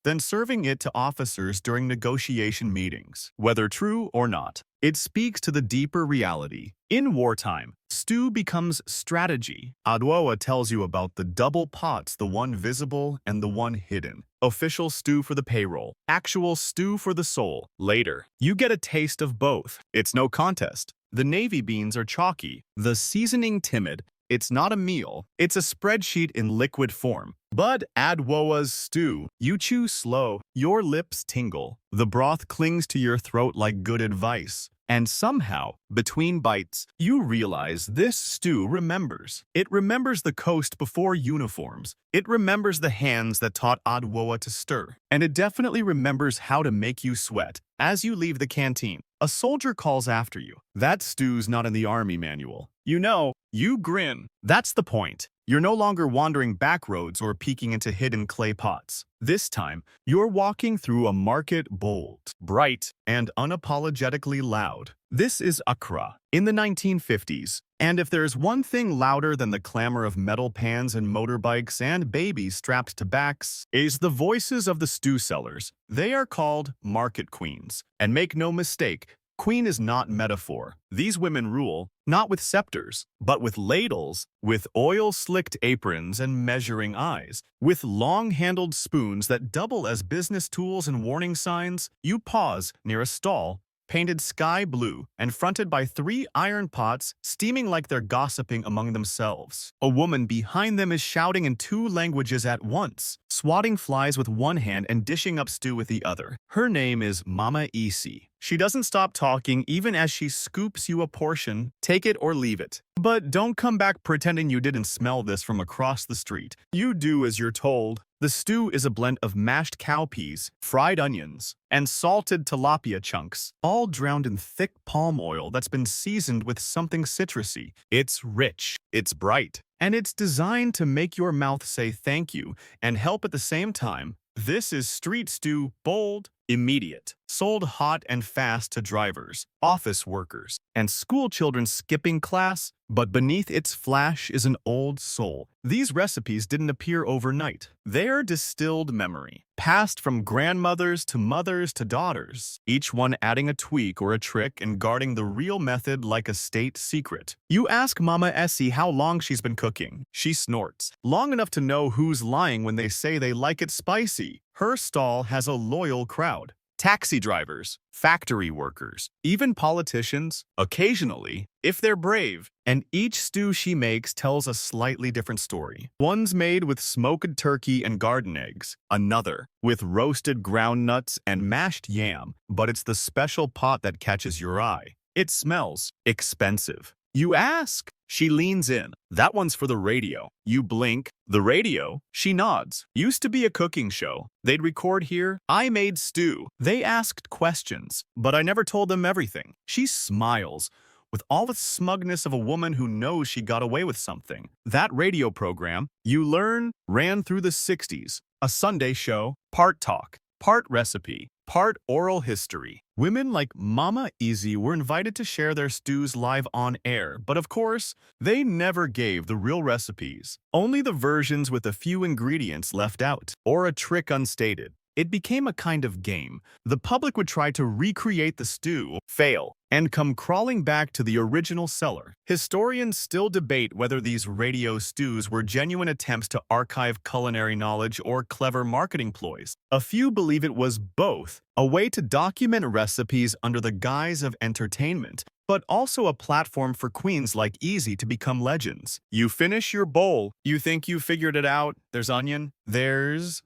then serving it to officers during negotiation meetings. Whether true or not, it speaks to the deeper reality. In wartime, stew becomes strategy. Adwoa tells you about the double pots, the one visible and the one hidden. Official stew for the payroll, actual stew for the soul. Later, you get a taste of both. It's no contest. The navy beans are chalky, the seasoning timid. It's not a meal, it's a spreadsheet in liquid form. But Adwoa's stew, you chew slow, your lips tingle. The broth clings to your throat like good advice. And somehow, between bites, you realize this stew remembers. It remembers the coast before uniforms. It remembers the hands that taught Adwoa to stir. And it definitely remembers how to make you sweat. As you leave the canteen, a soldier calls after you. That stew's not in the army manual. You know, you grin. That's the point. You're no longer wandering back roads or peeking into hidden clay pots. This time, you're walking through a market bold, bright, and unapologetically loud. This is Accra in the 1950s. And if there's one thing louder than the clamor of metal pans and motorbikes and babies strapped to backs, is the voices of the stew sellers. They are called market queens. And make no mistake, queen is not metaphor. These women rule, not with scepters, but with ladles, with oil-slicked aprons and measuring eyes, with long-handled spoons that double as business tools and warning signs. You pause near a stall, painted sky blue and fronted by 3 iron pots steaming like they're gossiping among themselves. A woman behind them is shouting in 2 languages at once, swatting flies with one hand and dishing up stew with the other. Her name is Mama Isi. She doesn't stop talking even as she scoops you a portion. Take it or leave it. But don't come back pretending you didn't smell this from across the street. You do as you're told. The stew is a blend of mashed cowpeas, fried onions, and salted tilapia chunks, all drowned in thick palm oil that's been seasoned with something citrusy. It's rich, it's bright, and it's designed to make your mouth say thank you and help at the same time. This is street stew, bold, immediate, sold hot and fast to drivers, office workers, and school children skipping class, but beneath its flash is an old soul. These recipes didn't appear overnight. They're distilled memory, passed from grandmothers to daughters, each one adding a tweak or a trick and guarding the real method like a state secret. You ask Mama Essie how long she's been cooking. She snorts, long enough to know who's lying when they say they like it spicy. Her stall has a loyal crowd. Taxi drivers, factory workers, even politicians, occasionally, if they're brave. And each stew she makes tells a slightly different story. One's made with smoked turkey and garden eggs, another with roasted ground nuts and mashed yam, but it's the special pot that catches your eye. It smells expensive. You ask. She leans in. That one's for the radio. You blink. The radio? She nods. Used to be a cooking show. They'd record here. I made stew. They asked questions, but I never told them everything. She smiles, with all the smugness of a woman who knows she got away with something. That radio program, You Learn, ran through the 60s. A Sunday show, part talk, part recipe, part oral history. Women like Mama Easy were invited to share their stews live on air, but of course, they never gave the real recipes, only the versions with a few ingredients left out, or a trick unstated. It became a kind of game. The public would try to recreate the stew, fail, and come crawling back to the original seller. Historians still debate whether these radio stews were genuine attempts to archive culinary knowledge or clever marketing ploys. A few believe it was both, a way to document recipes under the guise of entertainment, but also a platform for queens like Easy to become legends. You finish your bowl, you think you figured it out, there's onion, there's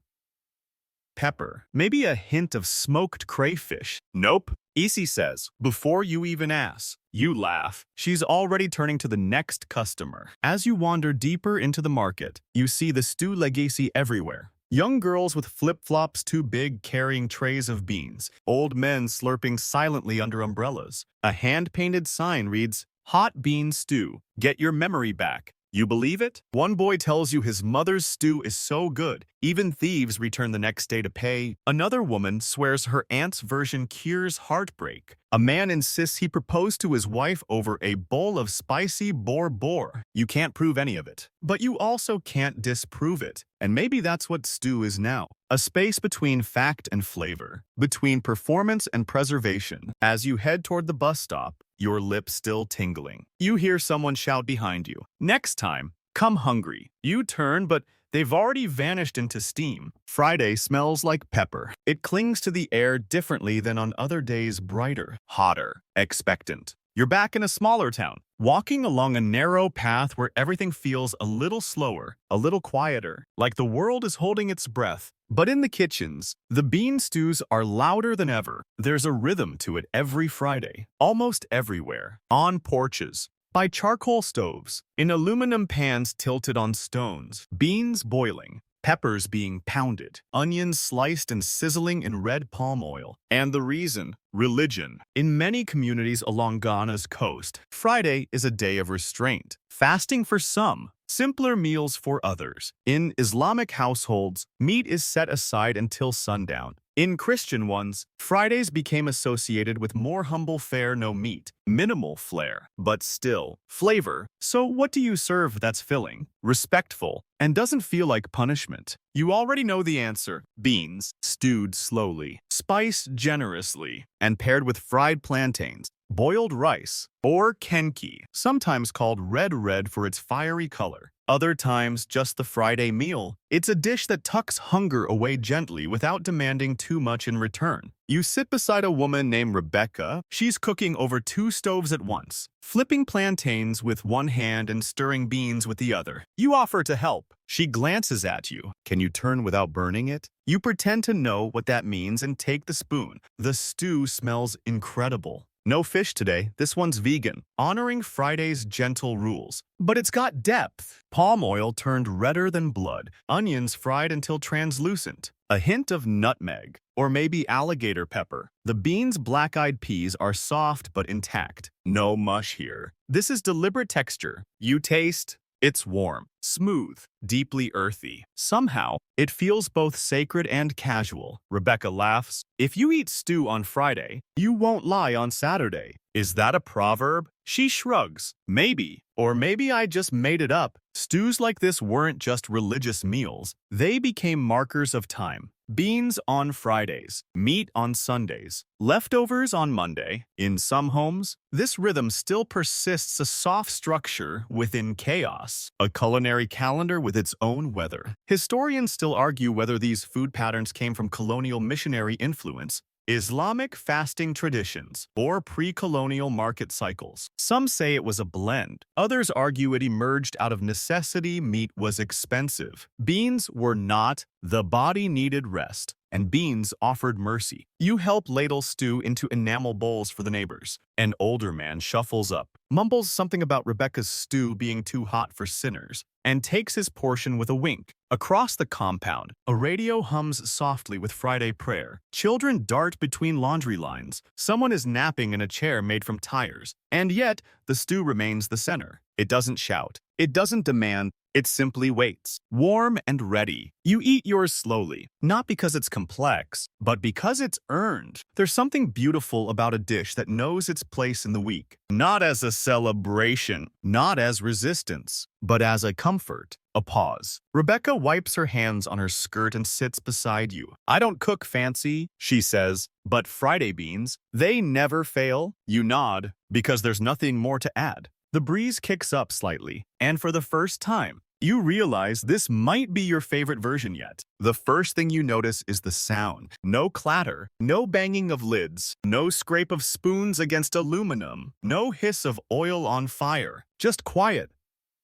pepper, maybe a hint of smoked crayfish. Nope, Easy says, before you even ask. You laugh. She's already turning to the next customer. As you wander deeper into the market, you see the stew legacy everywhere. Young girls with flip-flops too big carrying trays of beans. Old men slurping silently under umbrellas. A hand-painted sign reads, Hot Bean Stew. Get your memory back. You believe it? One boy tells you his mother's stew is so good, even thieves return the next day to pay. Another woman swears her aunt's version cures heartbreak. A man insists he proposed to his wife over a bowl of spicy boar. You can't prove any of it, but you also can't disprove it. And maybe that's what stew is now. A space between fact and flavor, between performance and preservation. As you head toward the bus stop, your lips still tingling. You hear someone shout behind you. Next time, come hungry. You turn, but they've already vanished into steam. Friday smells like pepper. It clings to the air differently than on other days, brighter, hotter, expectant. You're back in a smaller town, walking along a narrow path where everything feels a little slower, a little quieter, like the world is holding its breath. But in the kitchens, the bean stews are louder than ever. There's a rhythm to it every Friday, almost everywhere. On porches, by charcoal stoves, in aluminum pans tilted on stones, beans boiling, peppers being pounded, onions sliced and sizzling in red palm oil. And the reason? Religion. In many communities along Ghana's coast, Friday is a day of restraint, fasting for some, simpler meals for others. In Islamic households, meat is set aside until sundown. In Christian ones, Fridays became associated with more humble fare, no meat, minimal flair, but still flavor. So what do you serve that's filling, respectful, and doesn't feel like punishment? You already know the answer. Beans, stewed slowly, spiced generously, and paired with fried plantains, boiled rice, or kenki, sometimes called red for its fiery color. Other times, just the Friday meal. It's a dish that tucks hunger away gently without demanding too much in return. You sit beside a woman named Rebecca. She's cooking over 2 stoves at once, flipping plantains with one hand and stirring beans with the other. You offer to help. She glances at you. Can you turn without burning it? You pretend to know what that means and take the spoon. The stew smells incredible. No fish today, this one's vegan, honoring Friday's gentle rules. But it's got depth. Palm oil turned redder than blood, onions fried until translucent, a hint of nutmeg, or maybe alligator pepper. The beans' black-eyed peas are soft but intact. No mush here. This is deliberate texture. You taste, it's warm. smooth, deeply earthy. Somehow, it feels both sacred and casual. Rebecca laughs. If you eat stew on Friday, you won't lie on Saturday. Is that a proverb? She shrugs. Maybe. Or maybe I just made it up. Stews like this weren't just religious meals. They became markers of time. Beans on Fridays, meat on Sundays, leftovers on Monday. In some homes, this rhythm still persists, a soft structure within chaos, a culinary calendar with its own weather. Historians still argue whether these food patterns came from colonial missionary influence, Islamic fasting traditions, or pre-colonial market cycles. Some say it was a blend. Others argue it emerged out of necessity. Meat was expensive. Beans were not. The body needed rest, and beans offered mercy. You help ladle stew into enamel bowls for the neighbors. An older man shuffles up, mumbles something about Rebecca's stew being too hot for sinners, and takes his portion with a wink. Across the compound, a radio hums softly with Friday prayer. Children dart between laundry lines. Someone is napping in a chair made from tires. And yet, the stew remains the center. It doesn't shout. It doesn't demand. It simply waits, warm and ready. You eat yours slowly, not because it's complex, but because it's earned. There's something beautiful about a dish that knows its place in the week, not as a celebration, not as resistance, but as a comfort, a pause. Rebecca wipes her hands on her skirt and sits beside you. I don't cook fancy, she says, but Friday beans, they never fail. You nod, because there's nothing more to add. The breeze kicks up slightly, and for the first time, you realize this might be your favorite version yet. The first thing you notice is the sound. No clatter, no banging of lids, no scrape of spoons against aluminum, no hiss of oil on fire. Just quiet,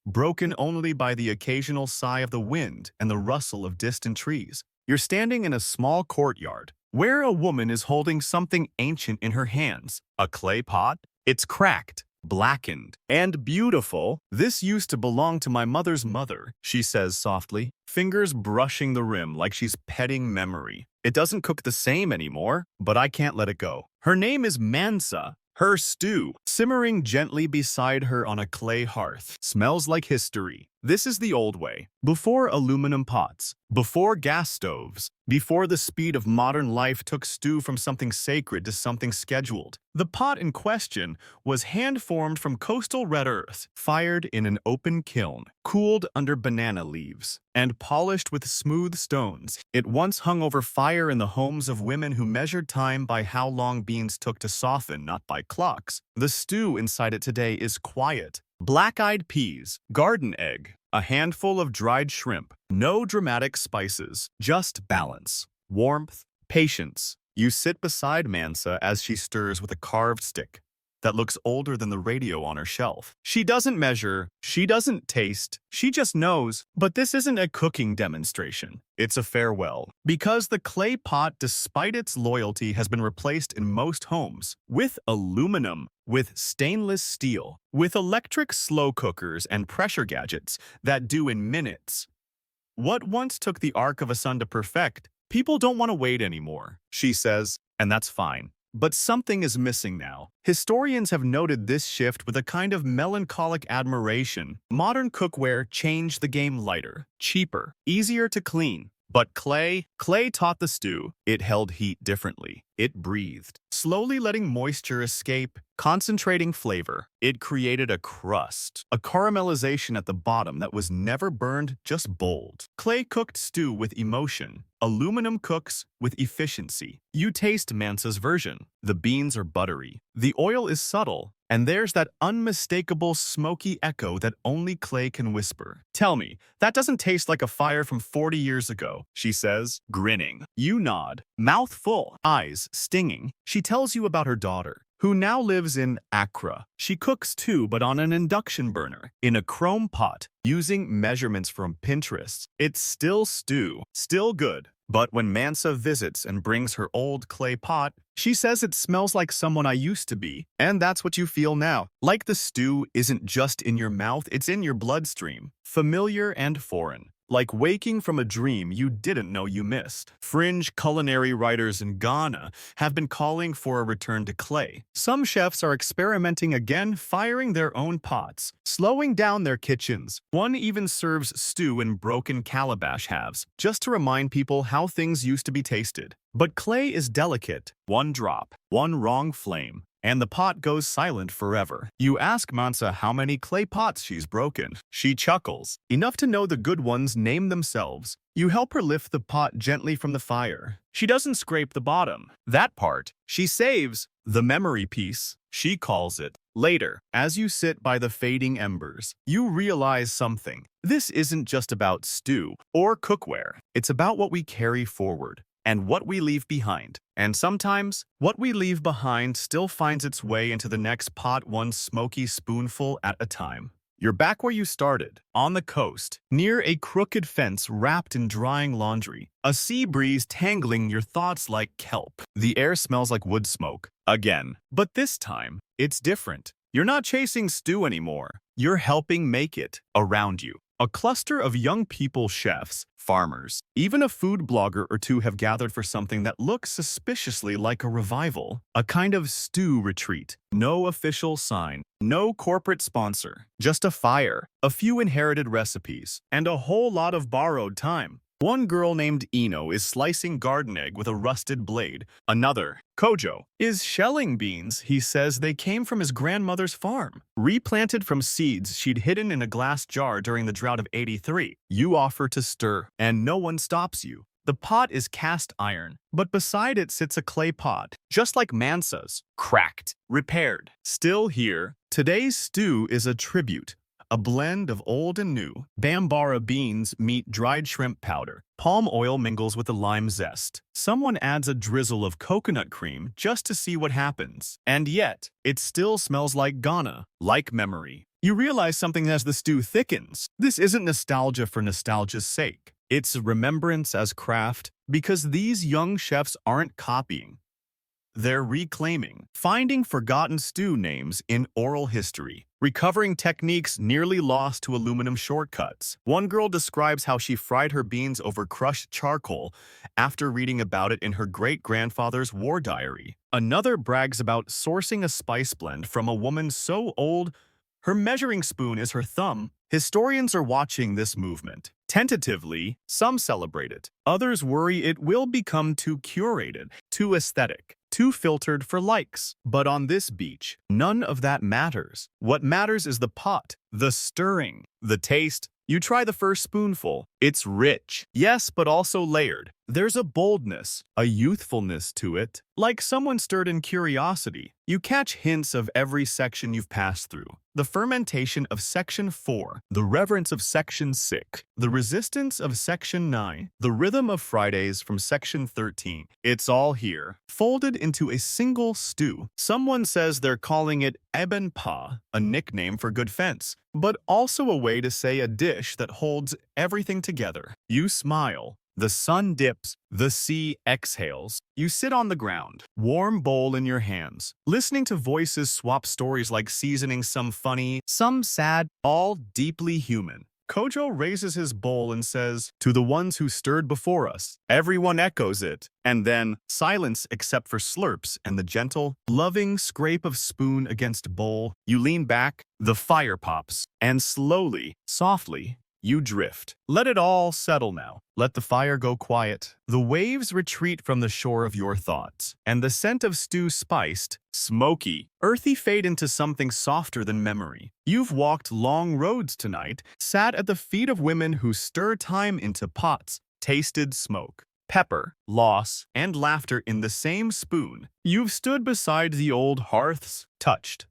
broken only by the occasional sigh of the wind and the rustle of distant trees. You're standing in a small courtyard, where a woman is holding something ancient in her hands. A clay pot? It's cracked, blackened, and beautiful. This used to belong to my mother's mother, she says softly, fingers brushing the rim like she's petting memory. It doesn't cook the same anymore, but I can't let it go. Her name is Mansa. Her stew, simmering gently beside her on a clay hearth, smells like history. This is the old way. Before aluminum pots, before gas stoves, before the speed of modern life took stew from something sacred to something scheduled. The pot in question was hand-formed from coastal red earth, fired in an open kiln, cooled under banana leaves, and polished with smooth stones. It once hung over fire in the homes of women who measured time by how long beans took to soften, not by clocks. The stew inside it today is quiet. Black-eyed peas, garden egg, a handful of dried shrimp. No dramatic spices, just balance, warmth, patience. You sit beside Mansa as she stirs with a carved stick that looks older than the radio on her shelf. She doesn't measure, she doesn't taste, she just knows. But this isn't a cooking demonstration. It's a farewell. Because the clay pot, despite its loyalty, has been replaced in most homes with aluminum, with stainless steel, with electric slow cookers and pressure gadgets that do in minutes what once took the arc of a sun to perfect. People don't want to wait anymore, she says, and that's fine. But something is missing now. Historians have noted this shift with a kind of melancholic admiration. Modern cookware changed the game lighter, cheaper, easier to clean. But clay taught the stew. It held heat differently. It breathed, slowly letting moisture escape, concentrating flavor. It created a crust, a caramelization at the bottom that was never burned, just bold. Clay cooked stew with emotion. Aluminum cooks with efficiency. You taste Mansa's version. The beans are buttery. The oil is subtle. And there's that unmistakable smoky echo that only clay can whisper. Tell me, that doesn't taste like a fire from 40 years ago, she says, grinning. You nod, mouth full, eyes stinging. She tells you about her daughter, who now lives in Accra. She cooks too, but on an induction burner, in a chrome pot, using measurements from Pinterest. It's still stew, still good. But when Mansa visits and brings her old clay pot, she says it smells like someone I used to be. And that's what you feel now. Like the stew isn't just in your mouth, it's in your bloodstream. Familiar and foreign. like waking from a dream you didn't know you missed. Fringe culinary writers in Ghana have been calling for a return to clay. Some chefs are experimenting again, firing their own pots, slowing down their kitchens. One even serves stew in broken calabash halves, just to remind people how things used to be tasted. But clay is delicate. One drop, one wrong flame, and the pot goes silent forever. You ask Mansa how many clay pots she's broken. She chuckles. Enough to know the good ones name themselves. You help her lift the pot gently from the fire. She doesn't scrape the bottom. That part, she saves. The memory piece, she calls it. Later, as you sit by the fading embers, you realize something. This isn't just about stew or cookware. It's about what we carry forward and what we leave behind. And sometimes, what we leave behind still finds its way into the next pot, one smoky spoonful at a time. You're back where you started, on the coast, near a crooked fence wrapped in drying laundry, a sea breeze tangling your thoughts like kelp. The air smells like wood smoke, again. But this time, it's different. You're not chasing stew anymore. You're helping make it around you. A cluster of young people, chefs, farmers, even a food blogger or two have gathered for something that looks suspiciously like a revival, a kind of stew retreat. No official sign, no corporate sponsor, just a fire, a few inherited recipes, and a whole lot of borrowed time. One girl named Eno is slicing garden egg with a rusted blade. Another, Kojo, is shelling beans. He says they came from his grandmother's farm, replanted from seeds she'd hidden in a glass jar during the drought of '83. You offer to stir, and no one stops you. The pot is cast iron, but beside it sits a clay pot, just like Mansa's, cracked, repaired, still here. Today's stew is a tribute. A blend of old and new. Bambara beans meet dried shrimp powder. Palm oil mingles with the lime zest. Someone adds a drizzle of coconut cream just to see what happens. And yet, it still smells like Ghana, like memory. You realize something as the stew thickens. This isn't nostalgia for nostalgia's sake. It's remembrance as craft, because these young chefs aren't copying. They're reclaiming, finding forgotten stew names in oral history, recovering techniques nearly lost to aluminum shortcuts. One girl describes how she fried her beans over crushed charcoal after reading about it in her great-grandfather's war diary. Another brags about sourcing a spice blend from a woman so old her measuring spoon is her thumb. Historians are watching this movement. Tentatively, some celebrate it. Others worry it will become too curated, too aesthetic, too filtered for likes. But on this beach, none of that matters. What matters is the pot, the stirring, the taste. You try the first spoonful. It's rich, yes, but also layered. There's a boldness, a youthfulness to it, like someone stirred in curiosity. You catch hints of every section you've passed through. The fermentation of Section 4, the reverence of Section 6, the resistance of Section 9, the rhythm of Fridays from Section 13. It's all here, folded into a single stew. Someone says they're calling it Eben Pa, a nickname for good fence, but also a way to say a dish that holds everything together. You smile. The sun dips, the sea exhales. You sit on the ground, warm bowl in your hands, listening to voices swap stories like seasoning, some funny, some sad, all deeply human. Kojo raises his bowl and says, "To the ones who stirred before us." Everyone echoes it, and then silence except for slurps and the gentle, loving scrape of spoon against bowl. You lean back, the fire pops, and slowly, softly, you drift. Let it all settle now. Let the fire go quiet. The waves retreat from the shore of your thoughts, and the scent of stew spiced, smoky, earthy fade into something softer than memory. You've walked long roads tonight, sat at the feet of women who stir time into pots, tasted smoke, pepper, loss, and laughter in the same spoon. You've stood beside the old hearths, touched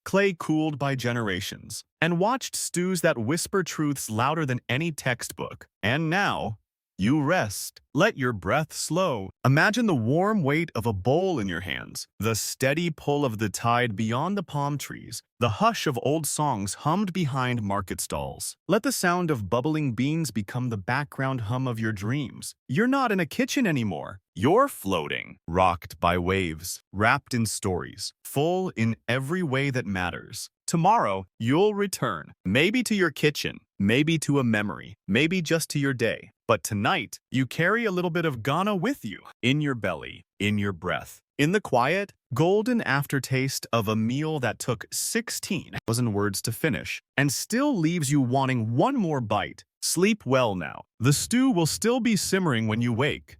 clay cooled by generations, and watched stews that whisper truths louder than any textbook. And now, you rest. Let your breath slow. Imagine the warm weight of a bowl in your hands, the steady pull of the tide beyond the palm trees, the hush of old songs hummed behind market stalls. Let the sound of bubbling beans become the background hum of your dreams. You're not in a kitchen anymore. You're floating, rocked by waves, wrapped in stories, full in every way that matters. Tomorrow, you'll return, maybe to your kitchen, maybe to a memory, maybe just to your day. But tonight, you carry a little bit of Ghana with you, in your belly, in your breath, in the quiet, golden aftertaste of a meal that took 16,000 words to finish, and still leaves you wanting one more bite. Sleep well now. The stew will still be simmering when you wake.